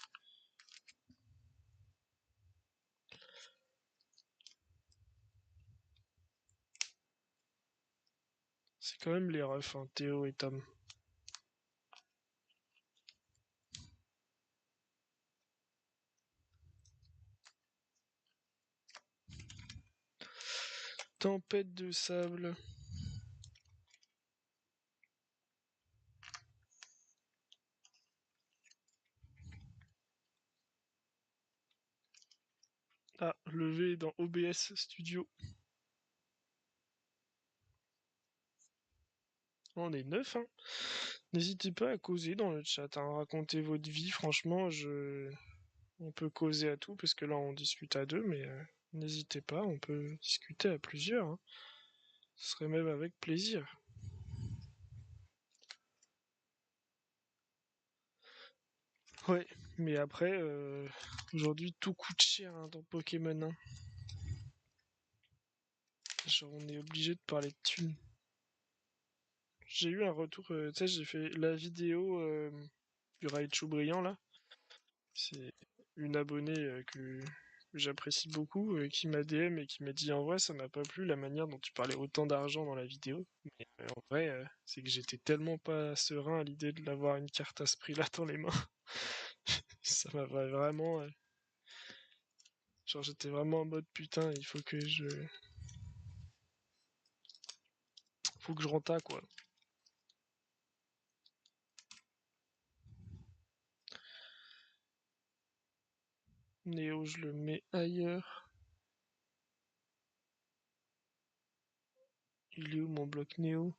C'est quand même les refs, hein, Théo et Tom. Tempête de sable. Ah, levé dans OBS Studio. On est 9, hein. N'hésitez pas à causer dans le chat, hein. Racontez votre vie, franchement, on peut causer à tout, parce que là on discute à deux, mais n'hésitez pas, on peut discuter à plusieurs, hein. Ce serait même avec plaisir. Ouais, mais après, aujourd'hui tout coûte cher hein, dans Pokémon, hein. Genre on est obligé de parler de thunes. J'ai eu un retour, tu sais, j'ai fait la vidéo du Raichu brillant là. C'est une abonnée que j'apprécie beaucoup qui m'a DM et qui m'a dit en vrai ça m'a pas plu la manière dont tu parlais autant d'argent dans la vidéo. Mais en vrai, c'est que j'étais tellement pas serein à l'idée de l'avoir une carte à ce prix-là dans les mains. Ça m'a vraiment. Genre j'étais vraiment en mode putain, il faut que je renta quoi. Néo, je le mets ailleurs. Il est où mon bloc Néo?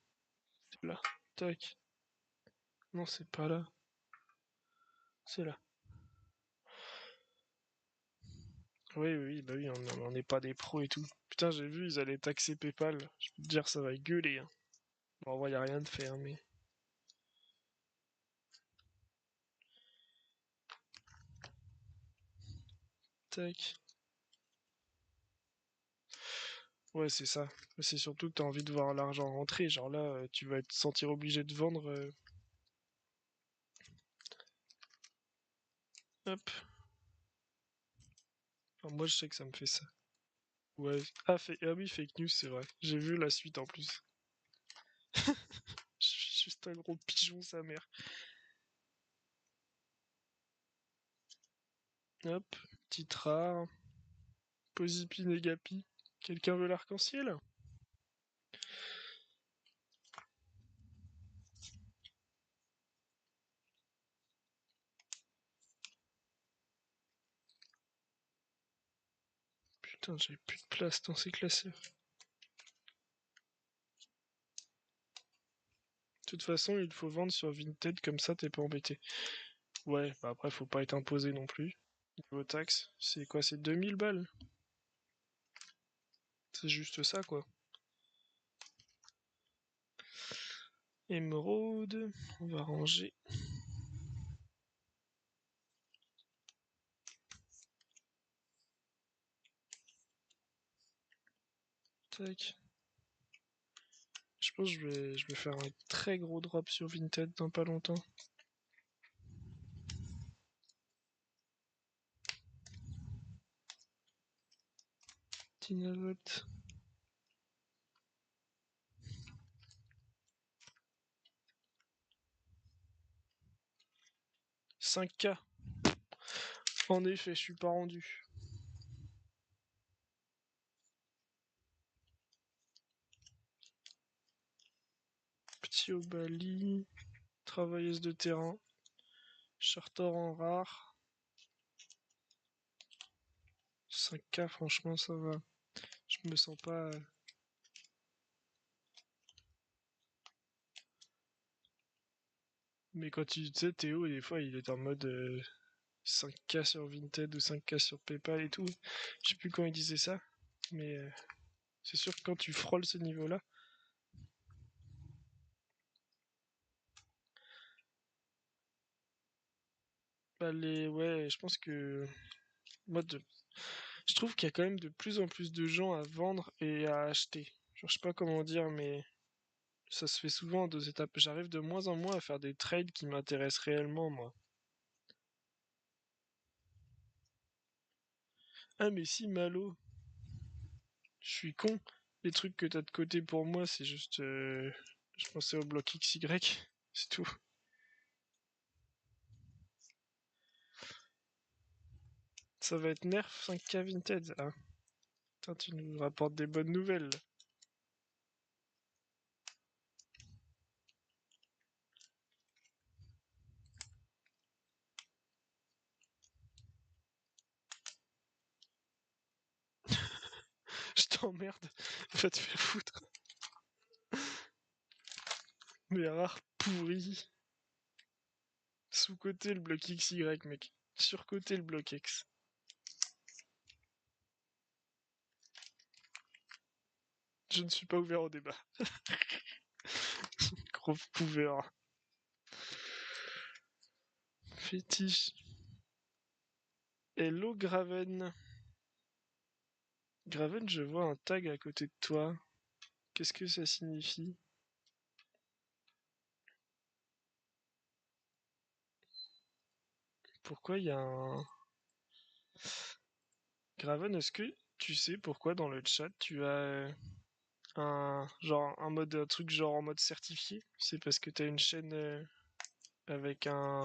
C'est là. Tac. Non, c'est pas là. C'est là. Oui, bah oui, on n'est pas des pros et tout. Putain, j'ai vu, ils allaient taxer PayPal. Je peux te dire, ça va gueuler, hein. Bon, en vrai, y a rien de fait, hein, mais. Tac. Ouais, c'est ça. C'est surtout que t'as envie de voir l'argent rentrer. Genre là, tu vas te sentir obligé de vendre. Hop. Enfin, moi, je sais que ça me fait ça. Ouais. Ah oui, fake news, c'est vrai. J'ai vu la suite en plus. Je suis juste un gros pigeon, sa mère. Hop. Petite rare. Posipi Negapi. Quelqu'un veut l'arc-en-ciel? Putain, j'ai plus de place dans ces classeurs. De toute façon, il faut vendre sur Vinted, comme ça t'es pas embêté. Ouais, bah après, faut pas être imposé non plus. Niveau taxes, c'est quoi? C'est 2000 balles? C'est juste ça, quoi. Émeraude, on va ranger. Tac. Je pense que je vais faire un très gros drop sur Vinted dans pas longtemps. Tinavolt. 5K. En effet, je suis pas rendu. Petit Obali. Travailleuse de terrain. Charter en rare. 5K, franchement, ça va. Je me sens pas. Mais quand tu sais, Théo, des fois, il est en mode 5K sur Vinted ou 5K sur PayPal et tout. Je sais plus quand il disait ça. Mais c'est sûr que quand tu frôles ce niveau-là. Bah, ouais, je pense que. Moi, je trouve qu'il y a quand même de plus en plus de gens à vendre et à acheter. Genre, je sais pas comment dire, mais ça se fait souvent en deux étapes. J'arrive de moins en moins à faire des trades qui m'intéressent réellement, moi. Ah, mais si, Malo, je suis con. Les trucs que t'as de côté pour moi, c'est juste. Je pensais au bloc XY, c'est tout. Ça va être Nerf 5K Vinted. Ah, putain, tu nous rapportes des bonnes nouvelles. Je t'emmerde, va te faire foutre. Mais rare pourri. Sous-côté le bloc XY, mec. Surcoté le bloc X. Je ne suis pas ouvert au débat. Gros pouveur. Fétiche. Hello Graven. Graven, je vois un tag à côté de toi. Qu'est-ce que ça signifie? Pourquoi il y a un... Graven, est-ce que tu sais pourquoi dans le chat tu as un truc genre en mode certifié? C'est parce que t'as une chaîne avec un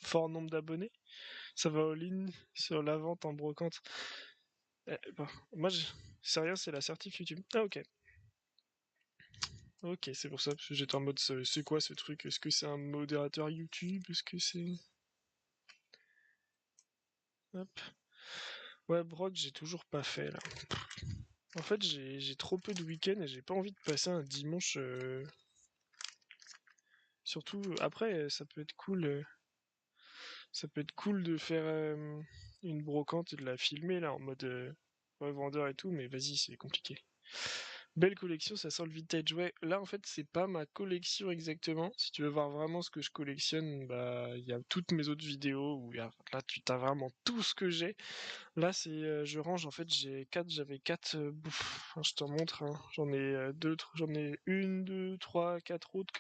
fort nombre d'abonnés? Ça va all-in sur la vente en brocante. Bon, moi, c'est rien, c'est la certif YouTube. Ah, ok. Ok, c'est pour ça, parce que j'étais en mode, c'est quoi ce truc? Est-ce que c'est un modérateur YouTube? Est-ce que c'est... Hop. Ouais, Brock, j'ai toujours pas fait, là. En fait, j'ai trop peu de week-ends et j'ai pas envie de passer un dimanche... Surtout, après, ça peut être cool de faire une brocante et de la filmer, là, en mode revendeur et tout, mais vas-y, c'est compliqué. Belle collection, ça sent le vintage. Ouais, là en fait, c'est pas ma collection exactement. Si tu veux voir vraiment ce que je collectionne, bah il y a toutes mes autres vidéos où là tu t'as vraiment tout ce que j'ai. Là, c'est je range en fait, j'avais quatre enfin, je t'en montre hein. J'en ai j'en ai une, deux, trois, quatre autres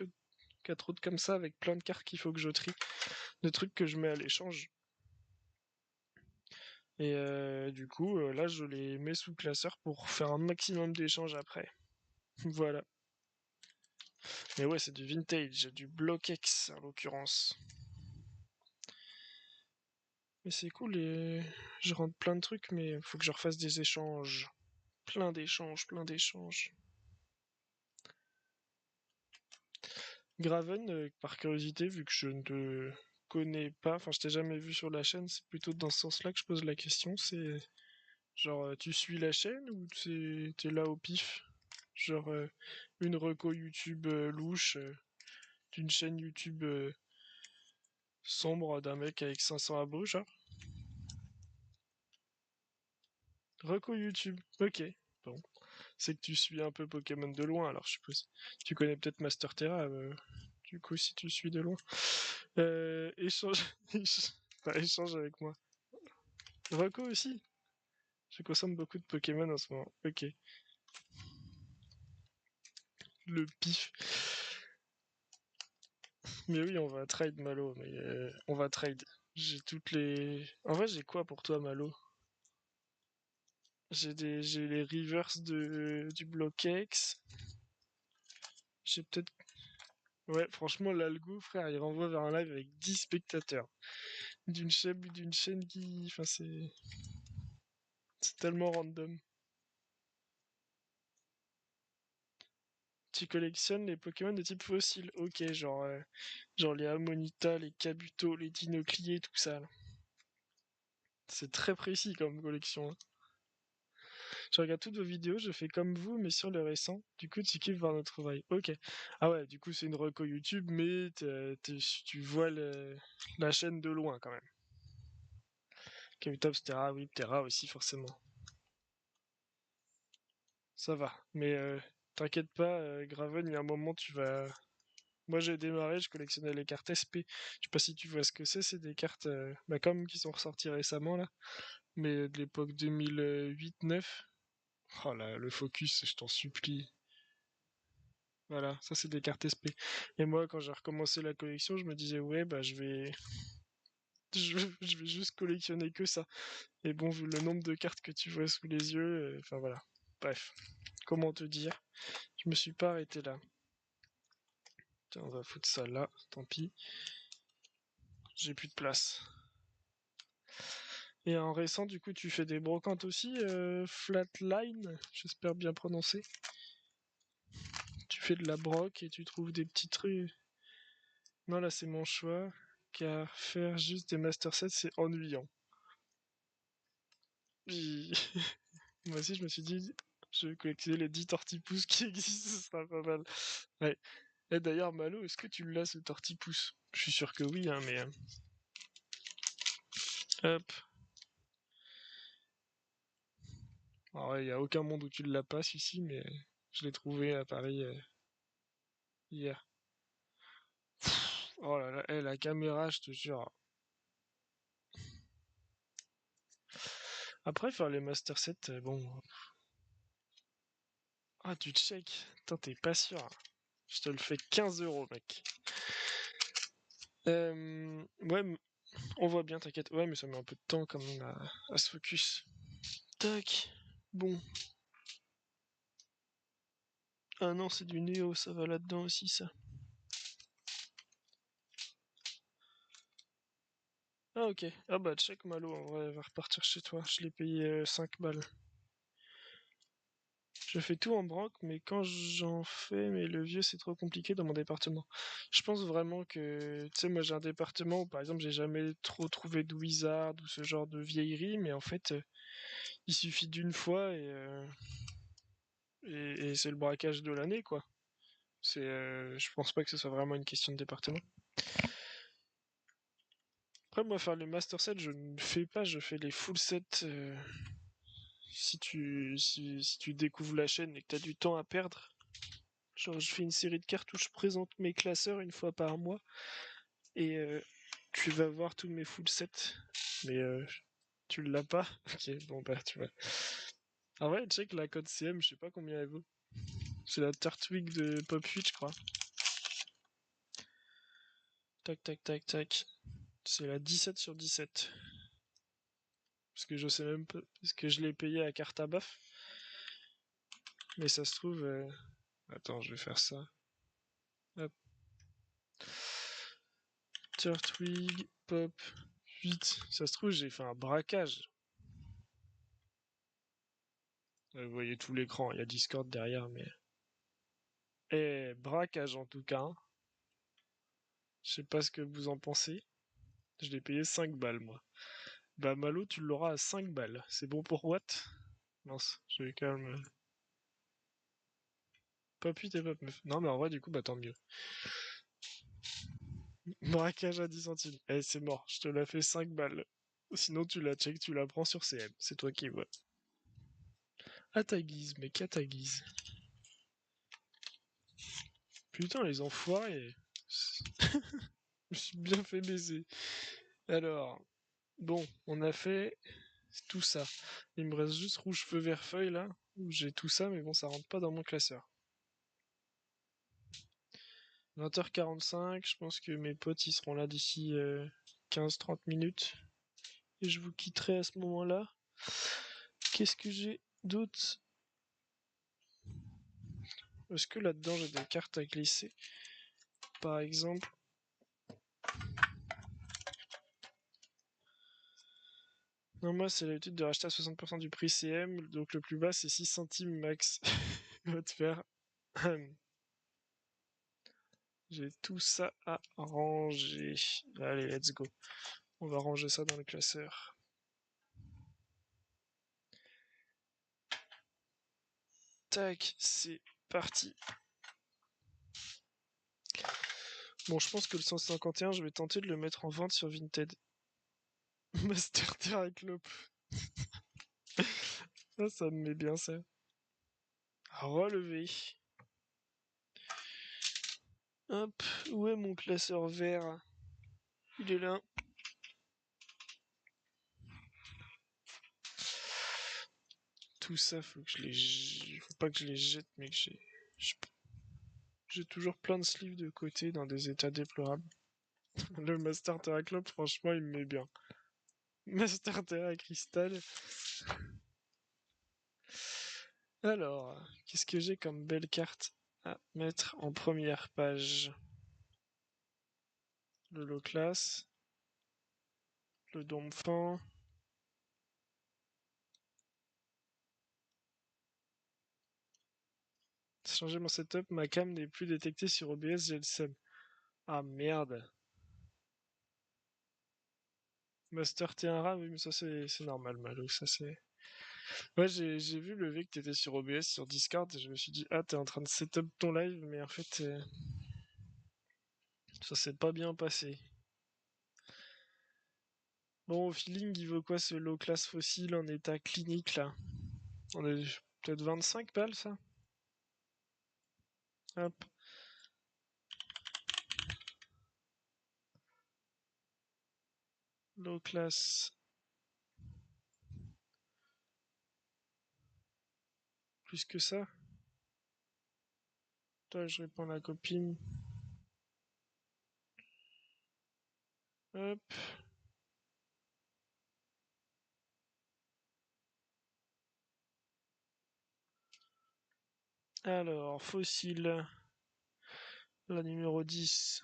comme ça avec plein de cartes qu'il faut que je trie, de trucs que je mets à l'échange. Et du coup, là, je les mets sous classeur pour faire un maximum d'échanges après. Voilà. Mais ouais, c'est du vintage, du Block-X en l'occurrence. Mais c'est cool et je rentre plein de trucs, mais faut que je refasse des échanges. Plein d'échanges, plein d'échanges. Graven, par curiosité, vu que je ne te connais pas, enfin je t'ai jamais vu sur la chaîne, c'est plutôt dans ce sens-là que je pose la question, c'est genre tu suis la chaîne ou t'es là au pif? Genre une reco YouTube louche, d'une chaîne YouTube sombre d'un mec avec 500 abos, genre. Reco YouTube, ok. Bon, c'est que tu suis un peu Pokémon de loin, alors je suppose. Tu connais peut-être Master Terra, du coup, si tu suis de loin. Échange... Enfin, échange avec moi. Reco aussi. Je consomme beaucoup de Pokémon en ce moment. Ok. Le pif. Mais oui, on va trade Malo, mais on va trade. J'ai toutes les... En vrai, j'ai quoi pour toi, Malo? J'ai les reverse du bloc X. J'ai peut-être... Ouais, franchement, l'algo, frère, il renvoie vers un live avec 10 spectateurs. D'une chaîne qui... Enfin, c'est tellement random. Tu collectionnes les Pokémon de type fossile. Ok, genre les Amonita, les Kabuto, les Dinocliés, tout ça, là. C'est très précis comme collection, hein. Je regarde toutes vos vidéos, je fais comme vous, mais sur le récent. Du coup, tu kiffes voir notre travail. Ok. Ah ouais, du coup, c'est une reco YouTube, mais tu vois la chaîne de loin quand même. Kabutops, Terra, oui, Terra aussi, forcément. Ça va. Mais t'inquiète pas, Graven, il y a un moment, tu vas. Moi, j'ai démarré, je collectionnais les cartes SP. Je sais pas si tu vois ce que c'est des cartes bah, comme qui sont ressorties récemment là, mais de l'époque 2008-9. Oh là, le focus, je t'en supplie. Voilà, ça c'est des cartes SP. Et moi, quand j'ai recommencé la collection, je me disais, ouais, bah je vais... je vais juste collectionner que ça. Et bon, vu le nombre de cartes que tu vois sous les yeux, enfin voilà. Bref, comment te dire? Je me suis pas arrêté là. Tiens, on va foutre ça là, tant pis. J'ai plus de place. Et en récent, du coup, tu fais des brocantes aussi, Flatline, j'espère bien prononcer. Tu fais de la broc et tu trouves des petits trucs. Non, là, c'est mon choix, car faire juste des master sets, c'est ennuyant. Moi aussi, je me suis dit, je vais collectionner les 10 tortipouces qui existent, ce sera pas mal. Ouais. Et d'ailleurs, Malo, est-ce que tu l'as ce tortipouce? Je suis sûr que oui, hein, mais. Hop. Alors, il n'y a aucun monde où tu l'as pas, celui-ci, mais je l'ai trouvé à Paris hier. Oh là là, la caméra, je te jure. Après, faire les master sets, bon. Ah, tu check. Putain, t'es pas sûr. Je te le fais 15 €, mec. Ouais, on voit bien, t'inquiète. Ouais, mais ça met un peu de temps quand même à se focus. Tac. Bon. Ah non, c'est du Néo, ça va là-dedans aussi, ça. Ah ok. Ah bah check Malo, en vrai, va repartir chez toi. Je l'ai payé 5 balles. Je fais tout en branque, mais quand j'en fais, mais le vieux, c'est trop compliqué dans mon département. Je pense vraiment que, tu sais, moi j'ai un département où par exemple j'ai jamais trop trouvé de wizard ou ce genre de vieillerie, mais en fait, il suffit d'une fois et c'est le braquage de l'année, quoi. Je pense pas que ce soit vraiment une question de département. Après, moi, faire les master sets, je ne fais pas, je fais les full sets. Si tu découvres la chaîne et que tu as du temps à perdre, genre je fais une série de cartes où je présente mes classeurs une fois par mois et tu vas voir tous mes full sets. Mais tu l'as pas? Ok, bon bah tu vois. Ah ouais, check la code CM, je sais pas combien elle vaut. C'est la Turtwig de Pop 8, je crois. Tac, tac, tac, tac. C'est la 17 sur 17. Parce que je sais même pas. Parce que je l'ai payé à carte à baf. Mais ça se trouve. Attends, je vais faire ça. Hop. Turtwig, Pop, 8. Ça se trouve, j'ai fait un braquage. Vous voyez tout l'écran, il y a Discord derrière, mais. Eh, braquage en tout cas, hein. Je sais pas ce que vous en pensez. Je l'ai payé 5 balles, moi. Bah, Malo, tu l'auras à 5 balles. C'est bon pour Watt? Mince, je vais quand même. Pop 8 et Pop 9. Non, mais en vrai, du coup, bah tant mieux. Braquage à 10 centimes. Eh, c'est mort, je te la fais 5 balles. Sinon, tu la check, tu la prends sur CM. C'est toi qui vois. À ta guise, mec, à ta guise. Putain, les enfoirés. Je me suis bien fait baiser. Alors, bon, on a fait tout ça. Il me reste juste rouge feu vert feuille là, où j'ai tout ça, mais bon, ça rentre pas dans mon classeur. 20h45, je pense que mes potes ils seront là d'ici 15-30 minutes. Et je vous quitterai à ce moment-là. Qu'est-ce que j'ai d'autre? Est-ce que là-dedans j'ai des cartes à glisser? Par exemple. Non, moi c'est l'habitude de racheter à 60% du prix CM, donc le plus bas c'est 6 centimes max. Va te faire. J'ai tout ça à ranger. Allez, let's go. On va ranger ça dans le classeur. Tac, c'est parti. Bon, je pense que le 151, je vais tenter de le mettre en vente sur Vinted. Master Terraclope. Ça me met bien ça. Relevé. Hop, où est mon classeur vert? Il est là. Tout ça, faut pas que je les jette, mais que j'ai toujours plein de sleeves de côté dans des états déplorables. Le Master Terraclope, franchement, il me met bien. Master Terra Cristal. Alors, qu'est-ce que j'ai comme belle carte à mettre en première page? Le low class, le Domfin. Changer mon setup, ma cam n'est plus détectée sur OBS, j'ai le seum. Ah merde. Master T1 oui, mais ça c'est normal, Malo, ça c'est. Ouais, j'ai vu le V que t'étais sur OBS sur Discord et je me suis dit, ah, t'es en train de setup ton live, mais en fait, ça s'est pas bien passé. Bon, au feeling, il vaut quoi ce low class fossile en état clinique là? On est peut-être 25 balles ça? Hop. Low class. Plus que ça? Toi, je réponds à la copine. Hop. Alors, fossile. La numéro 10.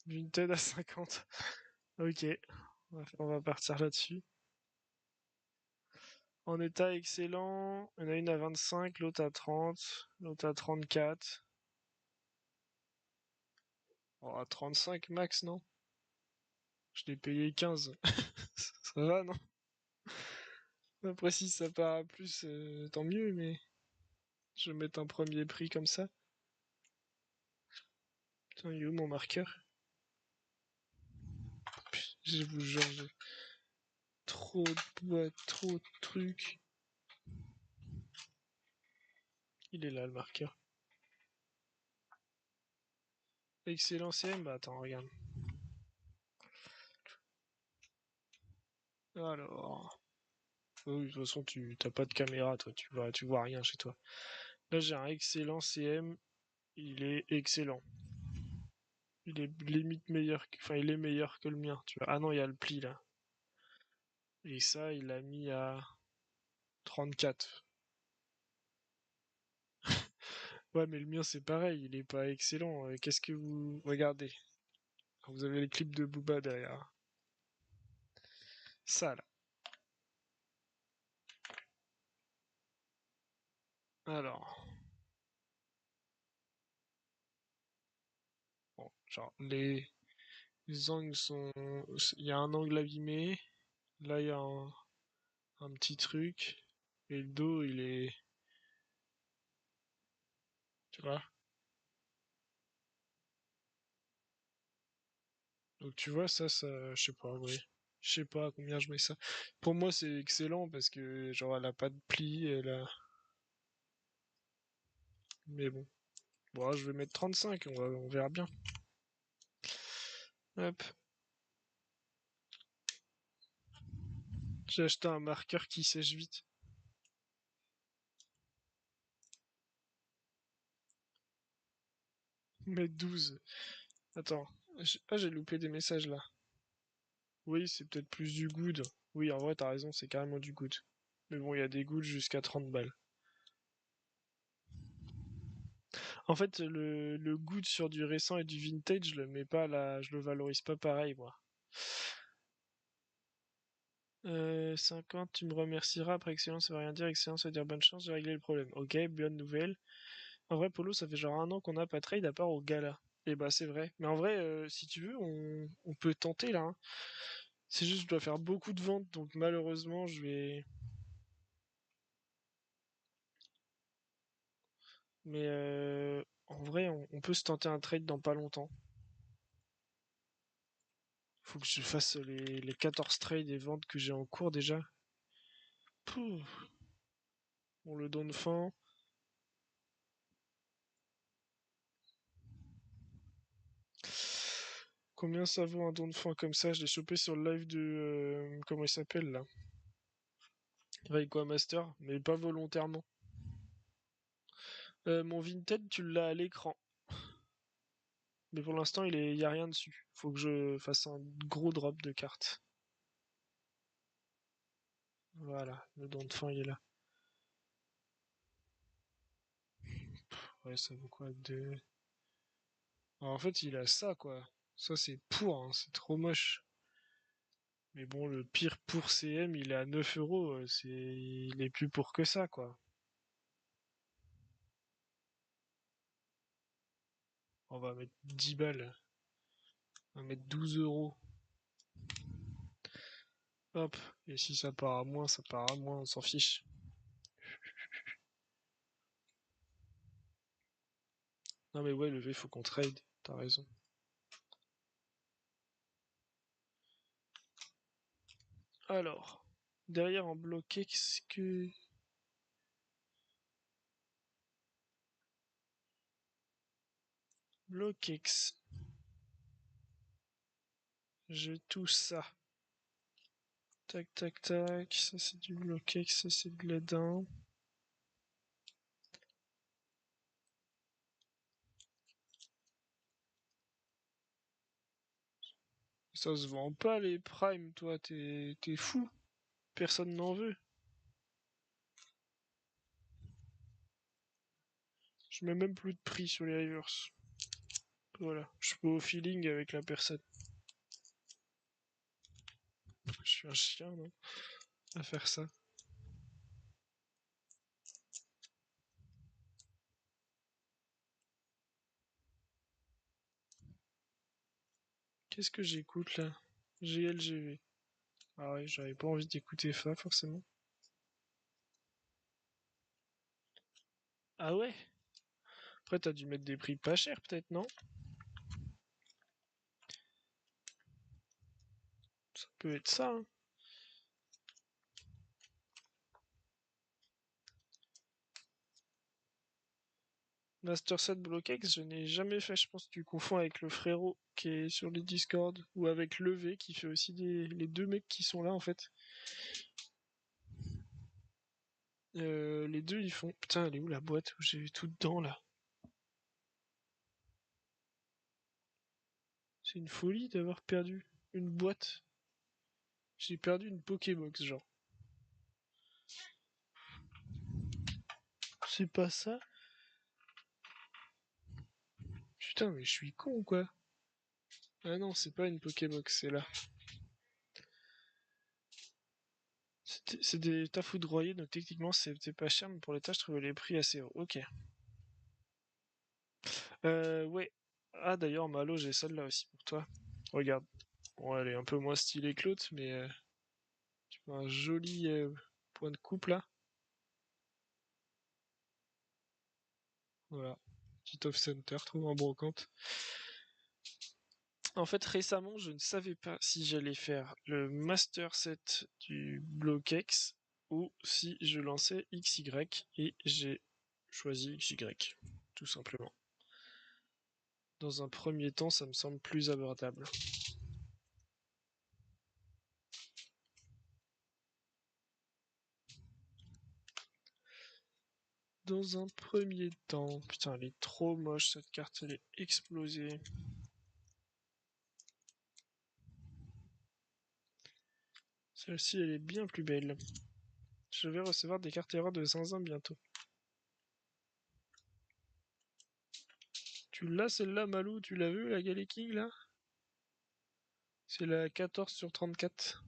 Vinted à 50. Ok. On va partir là-dessus. En état excellent, il y en a une à 25, l'autre à 30, l'autre à 34. Oh, à 35 max, non? Je l'ai payé 15. Ça va, non? Après, si ça part à plus, tant mieux, mais je vais mettre un premier prix comme ça. Putain, il est où mon marqueur? Je vous jure, j'ai trop de boîtes, trop de trucs. Il est là, le marqueur. Excellent CM, bah attends, regarde. Alors. Oui, de toute façon, tu t'as pas de caméra, toi, tu vois rien chez toi. Là, j'ai un excellent CM, il est excellent. Il est limite meilleur enfin, il est meilleur que le mien, tu vois. Ah non, il y a le pli là. Et ça, il l'a mis à 34. Ouais, mais le mien, c'est pareil, il est pas excellent. Qu'est-ce que vous. Regardez. Vous avez les clips de Booba derrière. Ça, là. Alors. Bon, genre, les angles sont. Il y a un angle abîmé. Là, il y a un petit truc. Et le dos, il est. Tu vois? Donc tu vois, ça, je sais pas, oui. Je sais pas à combien je mets ça. Pour moi, c'est excellent parce que, genre, elle a pas de pli, elle a... Mais bon. Bon, je vais mettre 35, on verra bien. Hop. J'ai acheté un marqueur qui sèche vite. Mais 12. Attends. Ah, j'ai loupé des messages là. Oui, c'est peut-être plus du good. Oui, en vrai, t'as raison, c'est carrément du good. Mais bon, il y a des goods jusqu'à 30 balles. En fait, le good sur du récent et du vintage, je le mets pas là, je le valorise pas pareil, moi. 50, tu me remercieras. Après excellence, ça veut rien dire. Excellence, ça veut dire bonne chance, j'ai réglé le problème. Ok, bonne nouvelle. En vrai, Polo, ça fait genre un an qu'on n'a pas trade à part au gala. Et bah, c'est vrai. Mais en vrai, si tu veux, on peut tenter là, hein. C'est juste, je dois faire beaucoup de ventes, donc malheureusement, je vais. Mais en vrai, on peut se tenter un trade dans pas longtemps. Faut que je fasse les 14 trades et ventes que j'ai en cours déjà. Pouh. On le donne fin. Combien ça vaut un don de fin comme ça? Je l'ai chopé sur le live de. Comment il s'appelle là? Rayquaza Master, mais pas volontairement. Mon Vinted, tu l'as à l'écran. Mais pour l'instant, y a rien dessus. Faut que je fasse un gros drop de cartes. Voilà, le don de fin, il est là. Ouais, ça vaut quoi de... En fait, il a ça, quoi. Ça, c'est pour, hein, c'est trop moche. Mais bon, le pire pour CM, il est à 9 euros. Il est plus pour que ça, quoi. On va mettre 10 balles. On va mettre 12 euros. Hop. Et si ça part à moins, ça part à moins, on s'en fiche. Non mais ouais, le V, faut qu'on trade. T'as raison. Alors, derrière en bloqué, qu'est-ce que... Bloquex. J'ai tout ça. Tac, tac, tac. Ça, c'est du Bloquex, ça, c'est de l'aidant. Ça se vend pas, les Prime, toi. T'es fou. Personne n'en veut. Je mets même plus de prix sur les Rivers. Voilà. Je peux au feeling avec la personne. Je suis un chien, non? À faire ça. Qu'est-ce que j'écoute, là? GLGV. Ah ouais, j'avais pas envie d'écouter ça, forcément. Ah ouais? Après, t'as dû mettre des prix pas chers, peut-être, non? Ça peut être ça, hein. Master Set Blockex, je n'ai jamais fait. Je pense que tu confonds avec le frérot qui est sur les Discord ou avec Levé qui fait aussi les deux mecs qui sont là en fait. Les deux ils font. Putain, elle est où la boîte où j'ai vu tout dedans là? C'est une folie d'avoir perdu une boîte. J'ai perdu une Pokébox, genre. C'est pas ça? Putain, mais je suis con ou quoi? Ah non, c'est pas une Pokébox, c'est là. C'est des tas foudroyés, donc techniquement c'était pas cher, mais pour l'état je trouvais les prix assez hauts. Ok. Ouais. Ah d'ailleurs, Malo, j'ai celle-là aussi pour toi. Regarde. Bon, elle est un peu moins stylée que l'autre, mais tu vois un joli point de coupe là. Voilà. Petit off-center, trouve en brocante. En fait, récemment, je ne savais pas si j'allais faire le master set du Blockx ou si je lançais XY et j'ai choisi XY, tout simplement. Dans un premier temps, ça me semble plus abordable. Dans un premier temps, putain, elle est trop moche cette carte, elle est explosée. Celle-ci, elle est bien plus belle. Je vais recevoir des cartes erreurs de zinzin bientôt. Tu l'as celle-là, Malou? Tu l'as vu, la Galley King, là? C'est la 14 sur 34.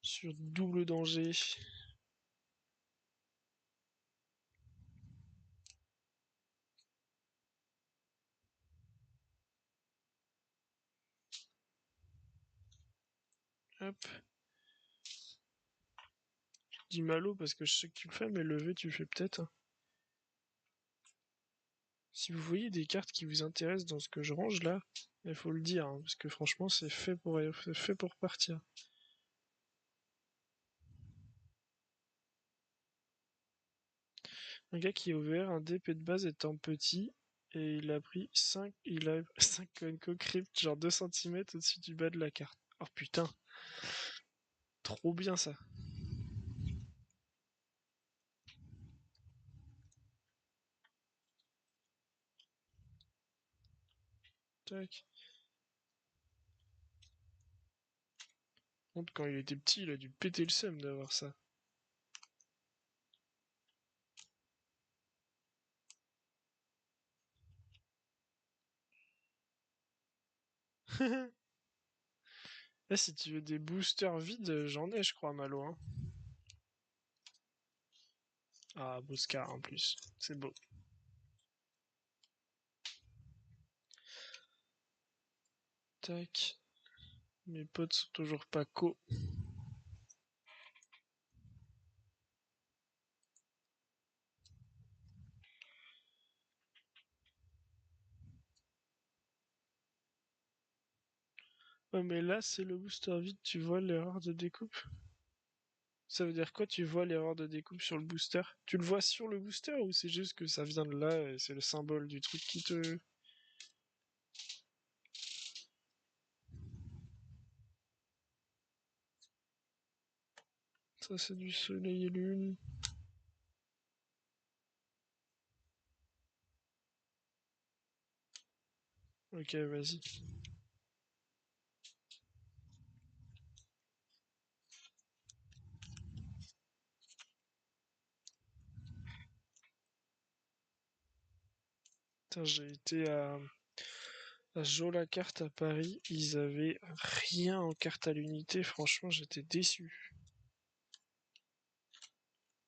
Sur double danger. Hop. Je dis Malo parce que je sais que tu le fais, mais le V, tu le fais peut-être. Si vous voyez des cartes qui vous intéressent dans ce que je range là, il faut le dire, hein, parce que franchement, c'est fait pour partir. Un gars qui a ouvert un DP de base étant petit, et il a pris 5, il a 5 Conco Crypt, genre 2 cm au-dessus du bas de la carte. Oh putain, trop bien ça. Tac. Quand il était petit, il a dû péter le seum d'avoir ça. Là, si tu veux des boosters vides, j'en ai, je crois, Malo. Hein. Ah, Boscar en plus. C'est beau. Tac. Mes potes sont toujours pas co. Ouais, mais là, c'est le booster vide, tu vois l'erreur de découpe. Ça veut dire quoi, tu vois l'erreur de découpe sur le booster? Tu le vois sur le booster ou c'est juste que ça vient de là et c'est le symbole du truc qui te... Ça, c'est du soleil et lune. Ok, vas-y. Putain, j'ai été à Jola Carte à Paris. Ils avaient rien en carte à l'unité. Franchement, j'étais déçu.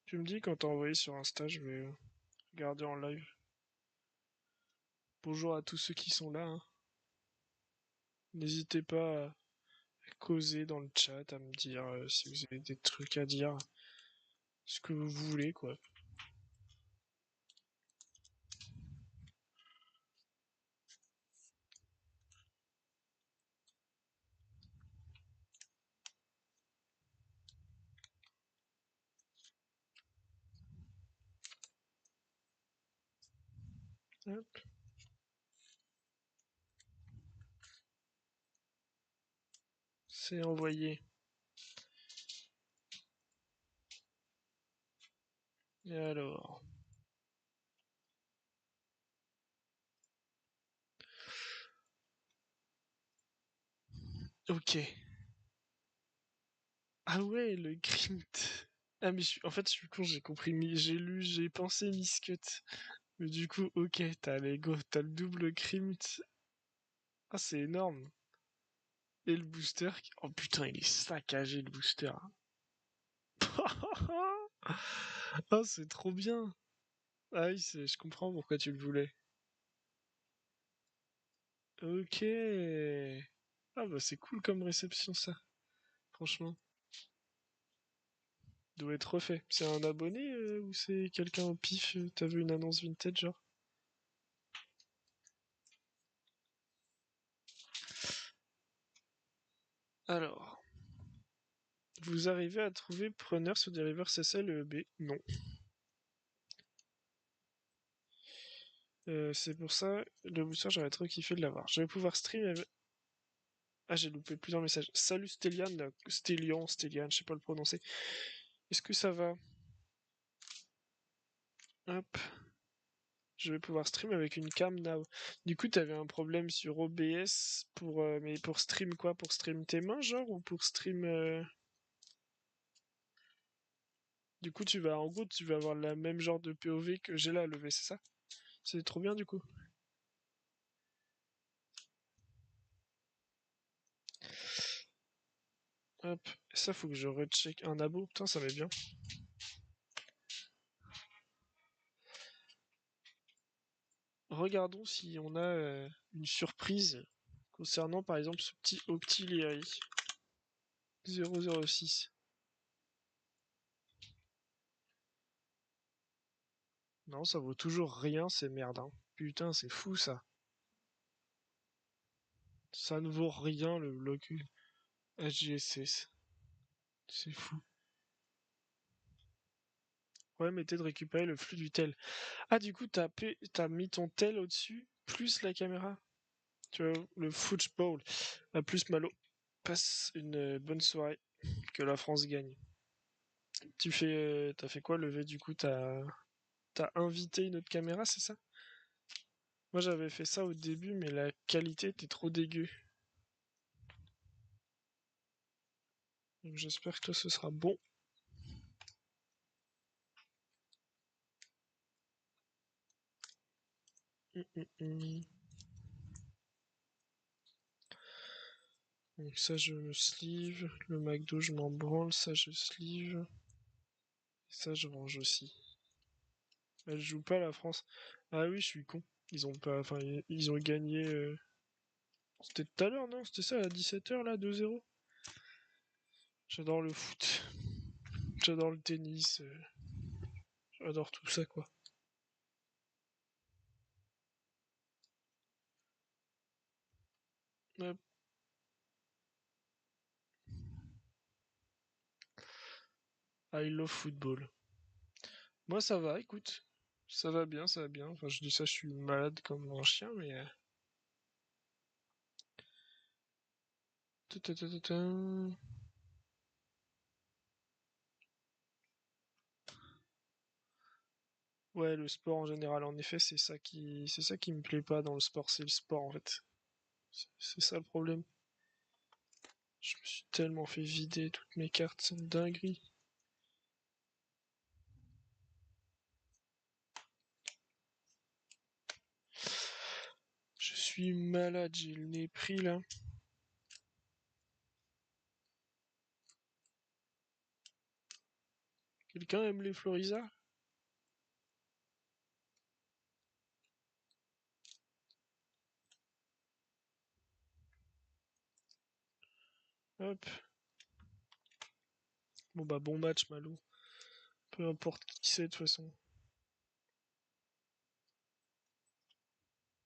Tu me dis quand t'as envoyé sur Insta, je vais regarder en live. Bonjour à tous ceux qui sont là. Hein. N'hésitez pas à causer dans le chat, à me dire si vous avez des trucs à dire, ce que vous voulez, quoi. Hop, c'est envoyé. Et alors? Ok. Ah ouais, le Grimt. Ah mais en fait, je suis con, j'ai compris, j'ai lu, j'ai pensé Miscut. Mais du coup, ok, t'as le double Grimt. Ah, c'est énorme. Et le booster. Oh putain, il est saccagé le booster. Ah, c'est trop bien. Ah oui, je comprends pourquoi tu le voulais. Ok. Ah bah c'est cool comme réception ça, franchement. Doit être refait. C'est un abonné ou c'est quelqu'un au pif? T'as vu une annonce vintage genre? Alors, vous arrivez à trouver preneur sur des rivers CSL et EB? Non. C'est pour ça, le booster, j'aurais trop kiffé de l'avoir. Je vais pouvoir stream avec... Ah, j'ai loupé plusieurs messages. Salut Stellian, Stellian, je sais pas le prononcer. Est-ce que ça va? Hop. Je vais pouvoir stream avec une cam now. Du coup, t'avais un problème sur OBS pour, mais pour stream quoi? Pour stream tes mains, genre, ou pour stream... Du coup, en gros, tu vas avoir la même genre de POV que j'ai là à lever, c'est ça? C'est trop bien, du coup. Hop. Et ça, faut que je recheck un abo. Putain, ça va bien. Regardons si on a une surprise concernant, par exemple, ce petit Octillery 006. Non, ça vaut toujours rien, ces merdes, hein. Putain, c'est fou, ça. Ça ne vaut rien, le bloc HGSS. C'est fou. Ouais, mais t'es de récupérer le flux du tel. Ah, du coup, t'as mis ton tel au-dessus, plus la caméra. Tu vois, le football. À plus, Malo. Passe une bonne soirée. Que la France gagne. T'as fait quoi lever du coup? T'as invité une autre caméra, c'est ça? Moi, j'avais fait ça au début, mais la qualité était trop dégueu. Donc, j'espère que toi, ce sera bon. Hum, hum, hum. Donc ça, je me sleeve. Le McDo, je m'en branle. Ça, je sleeve. Ça, je range aussi. Elle joue pas la France. Ah oui, je suis con. Ils ont pas. Enfin, ils ont gagné. C'était tout à l'heure, non? C'était ça à 17h là, 2-0. J'adore le foot. J'adore le tennis. J'adore tout ça, quoi. Hop. I love football. Moi, ça va, écoute. Ça va bien, ça va bien. Enfin, je dis ça, je suis malade comme un chien, mais. Ta-ta-ta-ta-ta. Ouais, le sport en général, en effet, c'est ça qui me plaît pas dans le sport, c'est le sport en fait. C'est ça le problème. Je me suis tellement fait vider toutes mes cartes, c'est une dinguerie. Je suis malade, j'ai le nez pris là. Quelqu'un aime les Florisa? Hop. Bon bah bon match Malou. Peu importe qui c'est de toute façon.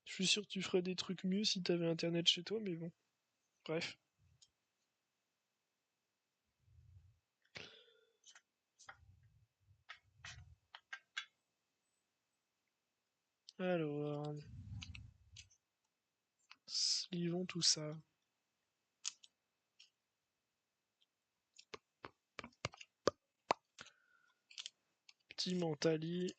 Je suis sûr que tu ferais des trucs mieux si t'avais internet chez toi, mais bon. Bref. Alors, slivons tout ça. Petit mentali.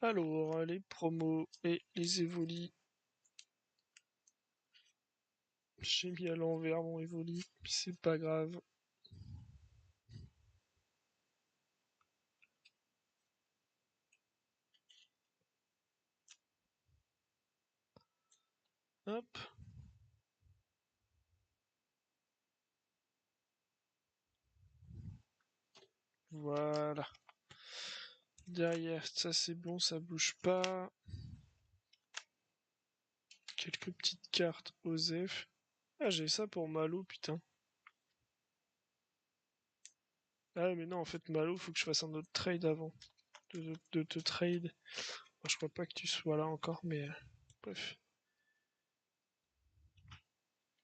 Alors, les promos et les évolis. J'ai mis à l'envers mon évoli, c'est pas grave. Hop. Voilà. Derrière, ça c'est bon, ça bouge pas. Quelques petites cartes OSEF. Ah, j'ai ça pour Malo, putain. Ah mais non, en fait, Malo, faut que je fasse un autre trade avant de te trade. Enfin, je crois pas que tu sois là encore, mais bref.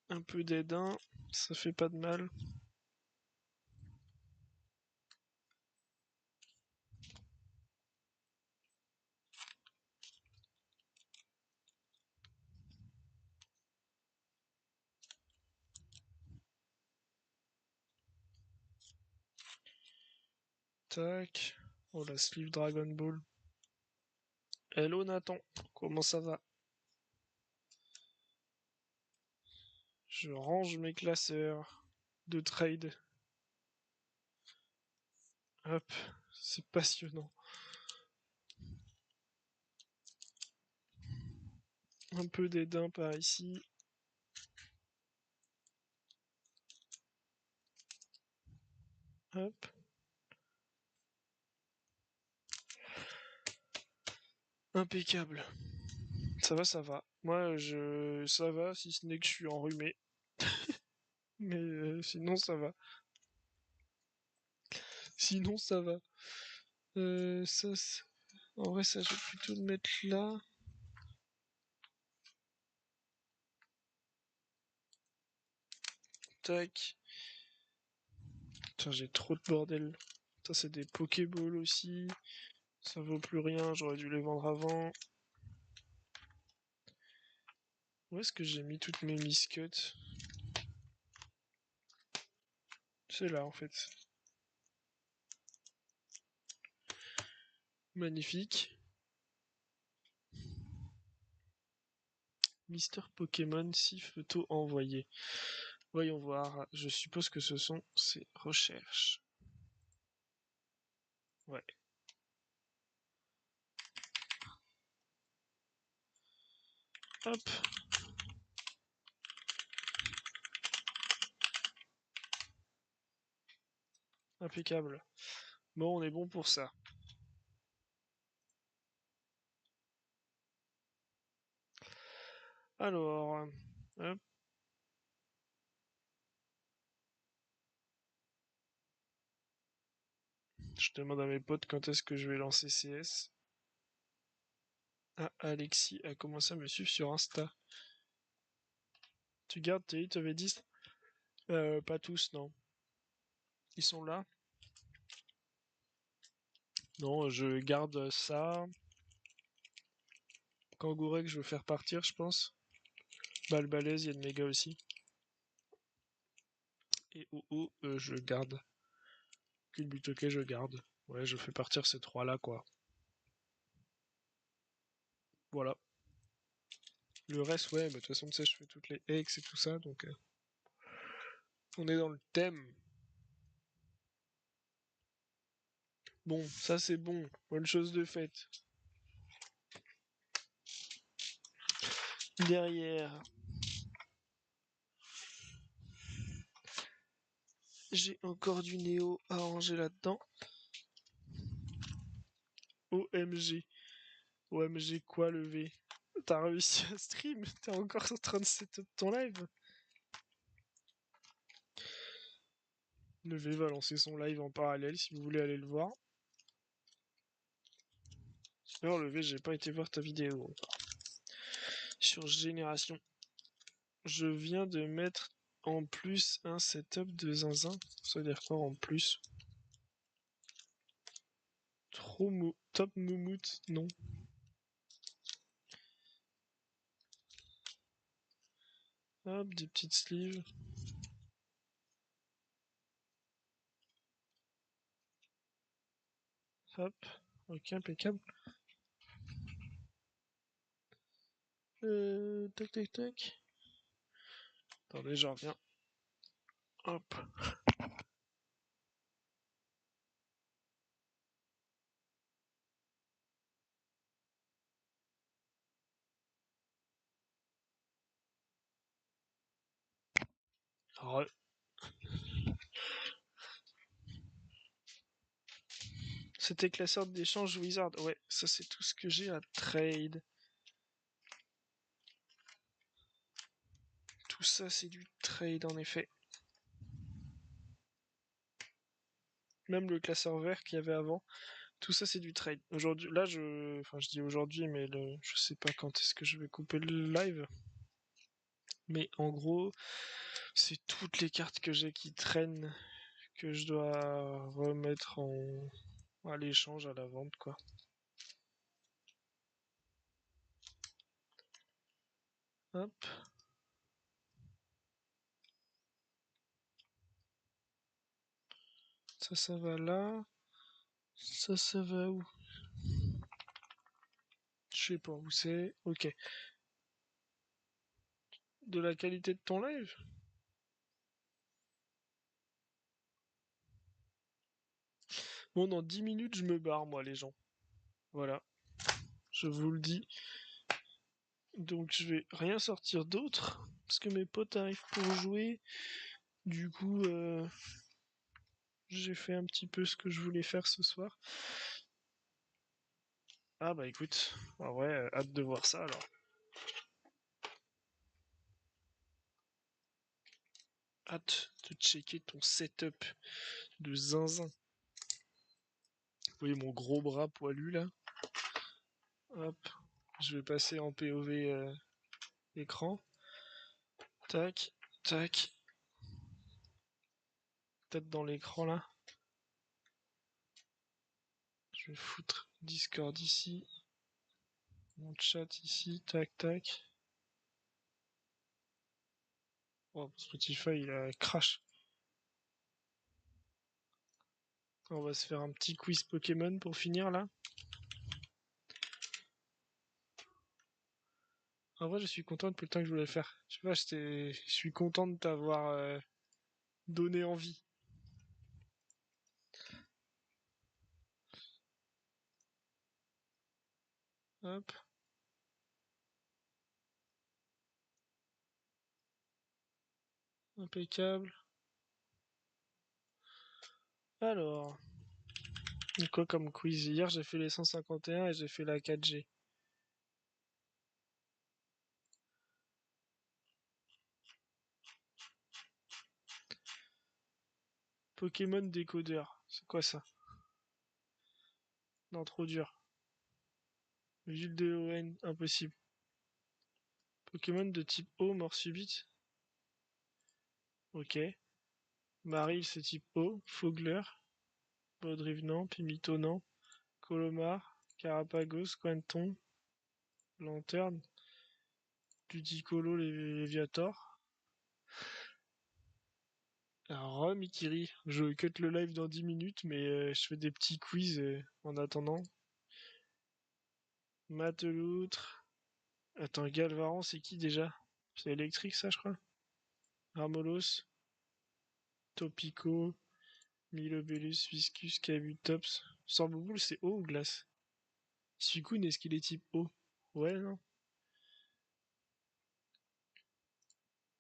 Un peu d'aide, ça fait pas de mal. Tac. Oh la sleeve Dragon Ball. Hello Nathan, comment ça va? Je range mes classeurs de trade. Hop, c'est passionnant. Un peu d'édin par ici. Hop. Impeccable. Ça va, ça va. Moi, ça va, si ce n'est que je suis enrhumé. Mais sinon, ça va. Sinon, ça va. Ça, en vrai, ça, je vais plutôt le mettre là. Tac. Putain, j'ai trop de bordel. Ça, c'est des Pokéballs aussi. Ça vaut plus rien, j'aurais dû les vendre avant. Où est-ce que j'ai mis toutes mes miscuts? C'est là, en fait. Magnifique. Mister Pokémon, 6 photos envoyées. Voyons voir. Je suppose que ce sont ces recherches. Ouais. Hop. Impeccable. Bon, on est bon pour ça. Alors, hop. Je demande à mes potes quand est-ce que je vais lancer CS. Ah, Alexis a commencé à me suivre sur Insta. Tu gardes tes 8 10? Pas tous, non. Ils sont là. Non, je garde ça. Kangourek, je veux faire partir, je pense. Balbalaise, il y a de méga aussi. Et OO, je garde. Culbutoke, je garde. Ouais, je fais partir ces trois-là, quoi. Voilà. Le reste, ouais, bah, de toute façon, tu sais, je fais toutes les ex et tout ça, donc on est dans le thème. Bon, ça c'est bon. Bonne chose de faite. Derrière, j'ai encore du Néo à ranger là-dedans. OMG. OMG quoi le V? T'as réussi à stream? T'es encore en train de setup ton live? Le V va lancer son live en parallèle si vous voulez aller le voir. Sinon, le V, j'ai pas été voir ta vidéo sur Génération. Je viens de mettre en plus un setup de zinzin. Ça veut dire quoi en plus? Trop mou. Top moumoute, non. Hop, des petites sleeves. Hop. Ok, impeccable. Tac, tac, tac. Attendez, j'en reviens. Hop. Re. C'était classeur d'échange Wizard. Ouais, ça c'est tout ce que j'ai à trade. Tout ça c'est du trade en effet. Même le classeur vert qu'il y avait avant, tout ça c'est du trade. Aujourd'hui, là enfin je dis aujourd'hui, mais je sais pas quand est-ce que je vais couper le live. Mais en gros, c'est toutes les cartes que j'ai qui traînent que je dois remettre à l'échange, à la vente, quoi. Hop. Ça va là. Ça va où? Je sais pas où c'est. Ok. De la qualité de ton live? Bon, dans 10 minutes, je me barre, moi, les gens. Voilà. Je vous le dis. Donc, je vais rien sortir d'autre. Parce que mes potes arrivent pour jouer. Du coup, j'ai fait un petit peu ce que je voulais faire ce soir. Ah bah écoute, ah ouais, hâte de voir ça alors. Hâte de checker ton setup de zinzin. Vous voyez mon gros bras poilu là? Hop, je vais passer en POV écran. Tac, tac. Peut-être dans l'écran là. Je vais foutre Discord ici. Mon chat ici, tac tac. Oh, Spotify il a crash. On va se faire un petit quiz Pokémon pour finir là. En vrai, je suis content depuis le temps que je voulais le faire. Je sais pas, je suis content de t'avoir donné envie. Hop, impeccable. Alors, quoi comme quiz? Hier, j'ai fait les 151 et j'ai fait la 4G. Pokémon décodeur. C'est quoi ça? Non, trop dur. Ville de ON, impossible. Pokémon de type O, mort subite. Ok. Maril, c'est type O. Fogler. Baudrivenant, Pimitonant. Colomar. Carapagos, Quanton. Lanterne. Ludicolo, Léviator. Alors, Mikiri, je cut le live dans 10 minutes, mais je fais des petits quiz en attendant. Mateloutre. Attends, Galvaran, c'est qui déjà? C'est électrique, ça, je crois. Ramolos. Topico. Milobellus, Viscus, Kabutops. Sorbouboule, c'est eau ou glace? Suicune, est-ce qu'il est type eau? Ouais, non?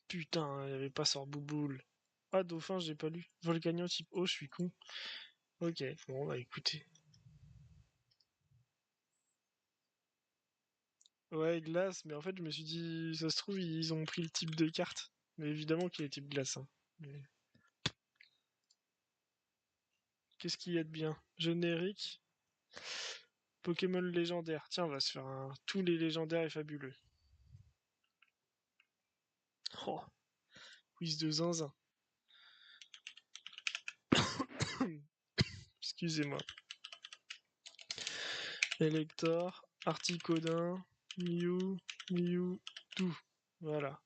Putain, il n'y avait pas Sorbouboule. Ah, Dauphin, j'ai pas lu. Volcanion type eau, je suis con. Ok, bon, bah écoutez. Ouais, glace, mais en fait, je me suis dit, ça se trouve, ils ont pris le type de carte. Mais évidemment qu'il est type glace. Hein. Qu'est-ce qu'il y a de bien? Générique, Pokémon légendaire. Tiens, on va se faire un... tous les légendaires et fabuleux. Oh, quiz de zinzin. Excusez-moi. Elector, Articodin, Mew, tout. Voilà.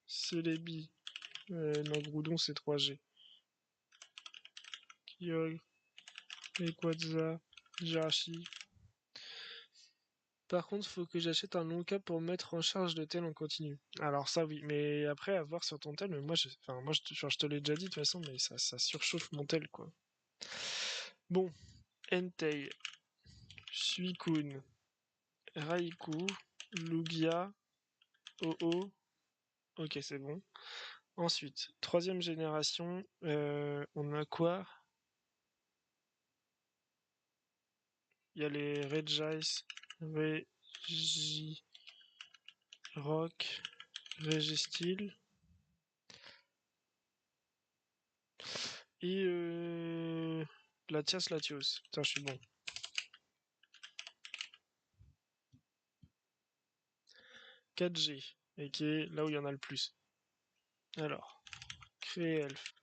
Celebi. Non, Groudon, c'est 3G. Kyogre, Rayquaza, Jirachi. Par contre, faut que j'achète un long cap pour mettre en charge le tel en continu. Alors ça oui, mais après à voir sur ton tel, mais moi je te l'ai déjà dit de toute façon, mais ça surchauffe mon tel quoi. Bon, Entei, Suicune, Raikou, Lugia, Oh-Oh. Ok, c'est bon. Ensuite, troisième génération, on a quoi? Il y a les Regice, Regirock, Registeel. Et Latias Latios. Putain, je suis bon. 4G, et qui est là où il y en a le plus. Alors, créer elf,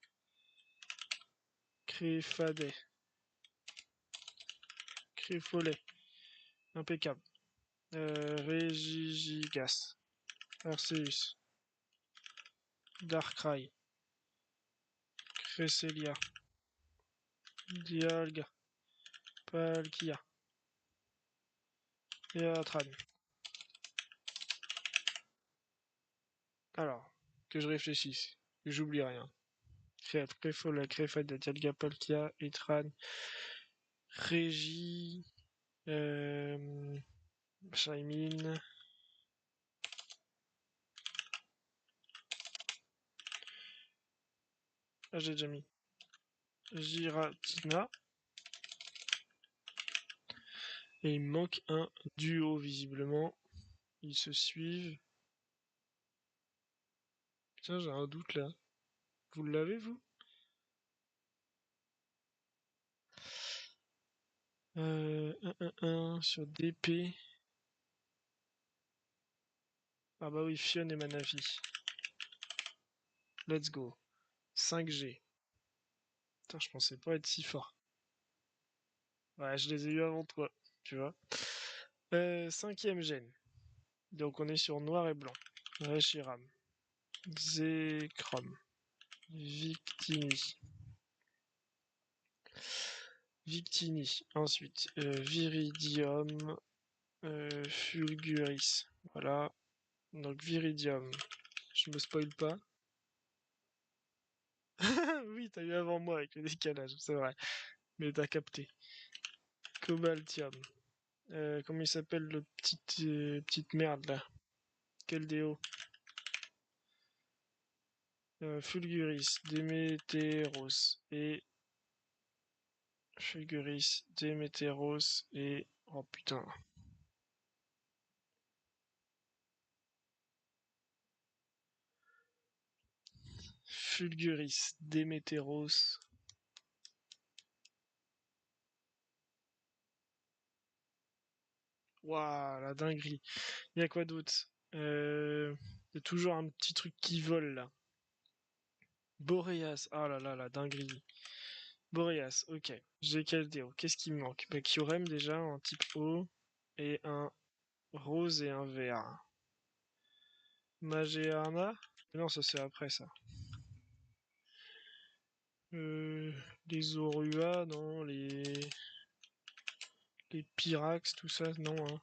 créer fadet, créer follet, impeccable. Régigigas, Arceus, Darkrai, Cresselia, Dialga, Palkia, et Atran. Alors, que je réfléchisse, que j'oublie rien. Créfola, Créfada, Dialga, Palkia, Etran, Régi, Shaymin. Ah, j'ai déjà mis. Giratina. Et il me manque un duo, visiblement. Ils se suivent. Putain, j'ai un doute là. Vous l'avez, vous? Sur DP. Ah bah oui, Fion et Manavi. Let's go. 5G. Putain, je pensais pas être si fort. Ouais, je les ai eu avant toi, tu vois. Cinquième gène. Donc on est sur noir et blanc. Reshiram. Zekrom. Victini. Victini. Ensuite, Viridium. Fulguris. Voilà. Donc Viridium. Je me spoil pas. Oui, t'as eu avant moi avec le décalage, c'est vrai. Mais t'as capté. Cobaltium. Comment il s'appelle le petite merde là? Keldeo. Fulguris, Démétéros et Fulguris, Démétéros et oh putain. Fulguris, Démétéros. Waouh, la dinguerie. Il y a quoi d'autre? Il y a toujours un petit truc qui vole là. Boreas, oh là là, la dinguerie. Boreas, ok. J'ai Keldeo. Qu'est-ce qui me manque? Bah, Kyurem déjà, un type O. Et un rose et un vert. Magearna? Non, ça c'est après ça. Euh, les Zorua, non, les Pyrax, tout ça, non, hein.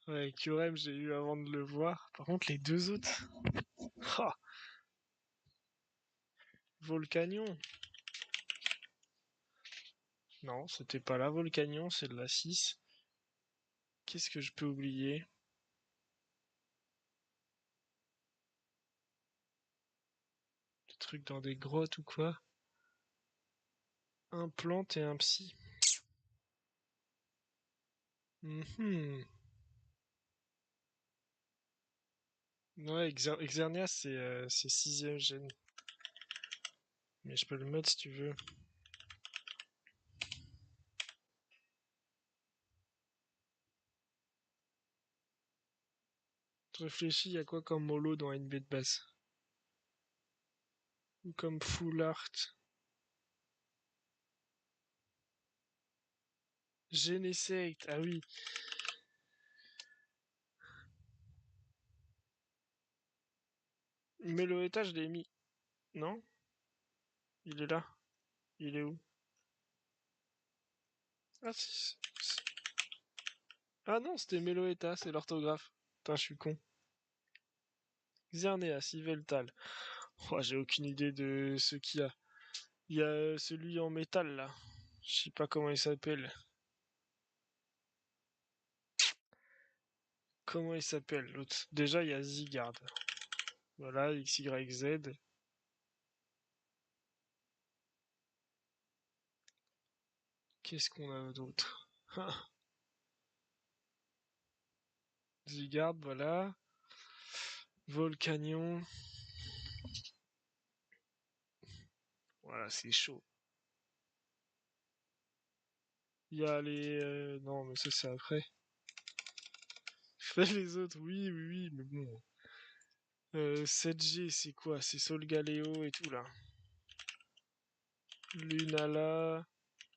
Ouais, Kyurem, j'ai eu avant de le voir. Par contre, les deux autres. Ah, Volcanion. Non, c'était pas là, Volcanion, c'est de la 6. Qu'est-ce que je peux oublier? Des trucs dans des grottes ou quoi? Un plante et un psy. Mhm. Ouais, Xerneas, c'est sixième gène. Mais je peux le mettre si tu veux. Je réfléchis, il y a quoi comme holo dans NB de base? Ou comme full art? Genesect, ah oui. Meloetta, je l'ai mis. Non? Il est là. Il est où? Ah, ah non, c'était Meloetta, c'est l'orthographe. Putain, je suis con. Xerneas, Yveltal. Oh, j'ai aucune idée de ce qu'il y a. Il y a celui en métal là. Je sais pas comment il s'appelle. Comment il s'appelle l'autre? Déjà, il y a Zygarde. Voilà, XYZ. Qu'est-ce qu'on a d'autre? Zygarde, voilà. Volcanion. Voilà, c'est chaud. Il y a les... Non, mais ça, c'est après. Fais les autres, oui, oui, oui, mais bon. 7G, c'est quoi? C'est Solgaleo et tout, là. Lunala...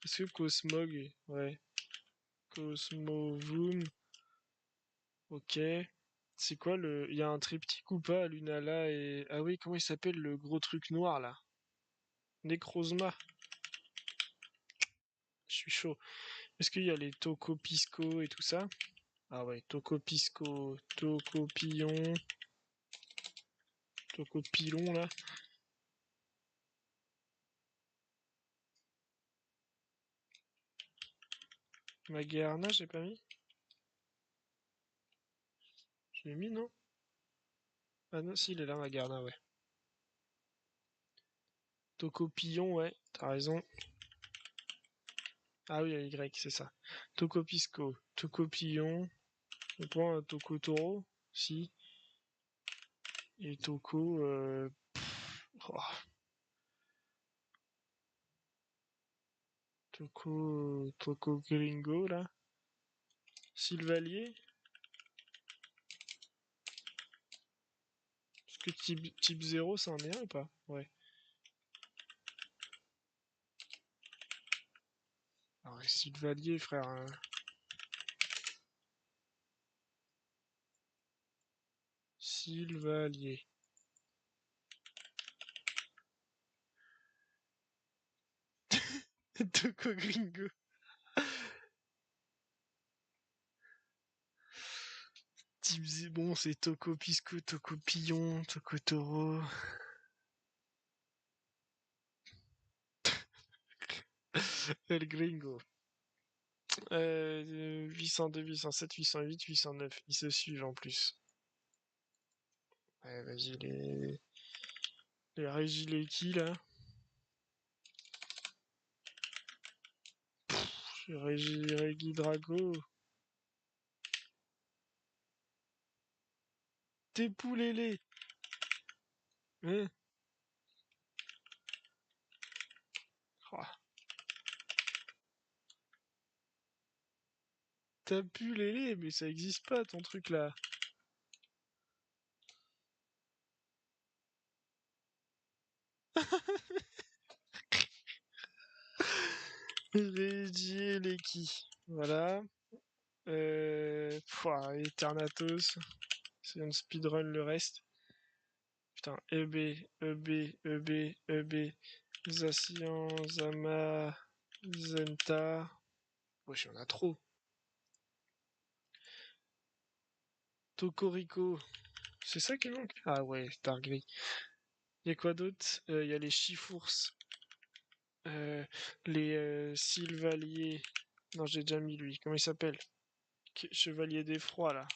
Est-ce que Cosmog... Ouais. Cosmovoom... Ok. C'est quoi le... Il y a un triptyque ou pas, Lunala et... Ah oui, comment il s'appelle le gros truc noir, là? Necrozma. Je suis chaud. Est-ce qu'il y a les Tocopisco et tout ça? Ah ouais, Tocopisco, Tocopillon, Tocopilon là. Magearna, j'ai pas mis? Je l'ai mis, non? Ah non, si, il est là, Magearna, ouais. Tocopillon, ouais, t'as raison. Ah oui, à Y, c'est ça. Tocopisco, Tocopillon, on prend un Tocotoro, si. Et Toco, oh, Toco Gringo, là. Sylvalier. Est-ce que type 0, ça en est un ou pas? Ouais. Alors, Sylvalier, frère. Sylvalier. Toco Gringo. Bon, c'est Toco Pisco, Toco Pillon, Toco Toro. El Gringo. 802, 807, 808, 809. Ils se suivent en plus. Ouais, vas-y, les Régileki là. Régi Drago. Tépoulélé. Hein? Oh, t'as pu lélé, mais ça existe pas ton truc là. Régileki. Voilà. Eternatos. C'est un speedrun le reste. Putain, EB, Zacian, Zama, Zenta. Wesh, y'en a trop. Tokorico. C'est ça qui manque? Ah ouais, Stargris. Y'a quoi d'autre? Y a les Chifours. Les Sylvaliers. Non, j'ai déjà mis lui. Comment il s'appelle? Chevalier d'effroi, là.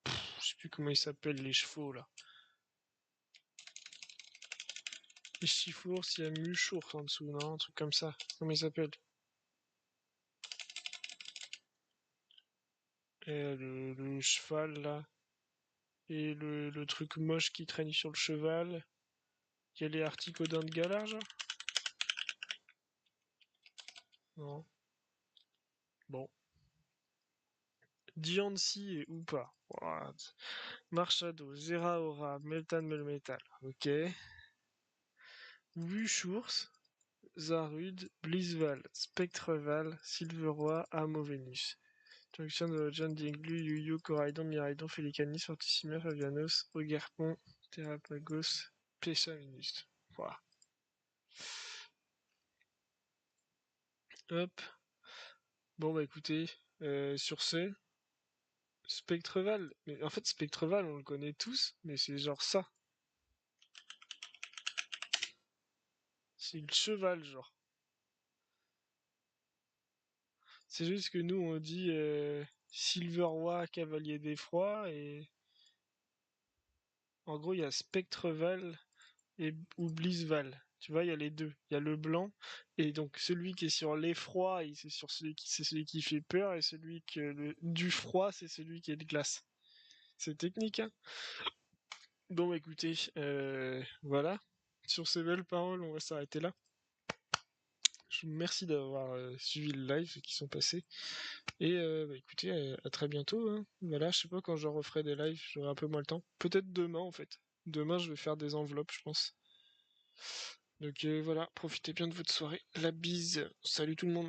Je sais plus comment ils s'appellent, les chevaux, là. Les Chifours, il y a Muchours en dessous, non? Un truc comme ça. Comment il s'appelle? Le cheval, là. Et le truc moche qui traîne sur le cheval. Il y a les Articodins de Galar, genre? Non. Bon. Diancie et Oupa. What? Marchado, Zeraora, Meltan Melmetal. Ok. Wuchours, Zarud, Blissval, Spectreval, Silveroi, Amovenus. Traduction de John Dinglu, Yu-Yu, Coraidon, Miraidon, Felicanis, Fortissima, Fabianos, Ogerpon, Terrapagos, Peshaminus. Voilà. Hop. Bon bah écoutez, sur ce, Spectreval. Mais en fait, Spectreval, on le connaît tous, mais c'est genre ça. C'est le cheval, genre. C'est juste que nous, on dit Silverwa, Cavalier d'Effroi, et en gros, il y a Spectreval ou Blissval. Tu vois, il y a les deux. Il y a le blanc, et donc celui qui est sur l'effroi, c'est celui qui fait peur, et celui du froid, c'est celui qui est de glace. C'est technique, hein? Bon, bah, écoutez, voilà. Sur ces belles paroles, on va s'arrêter là. Je vous remercie d'avoir suivi le live qui sont passés. Et bah, écoutez, à très bientôt, hein. Voilà, je sais pas quand je referai des lives, j'aurai un peu moins le temps. Peut-être demain en fait. Demain, je vais faire des enveloppes, je pense. Donc voilà, profitez bien de votre soirée. La bise. Salut tout le monde.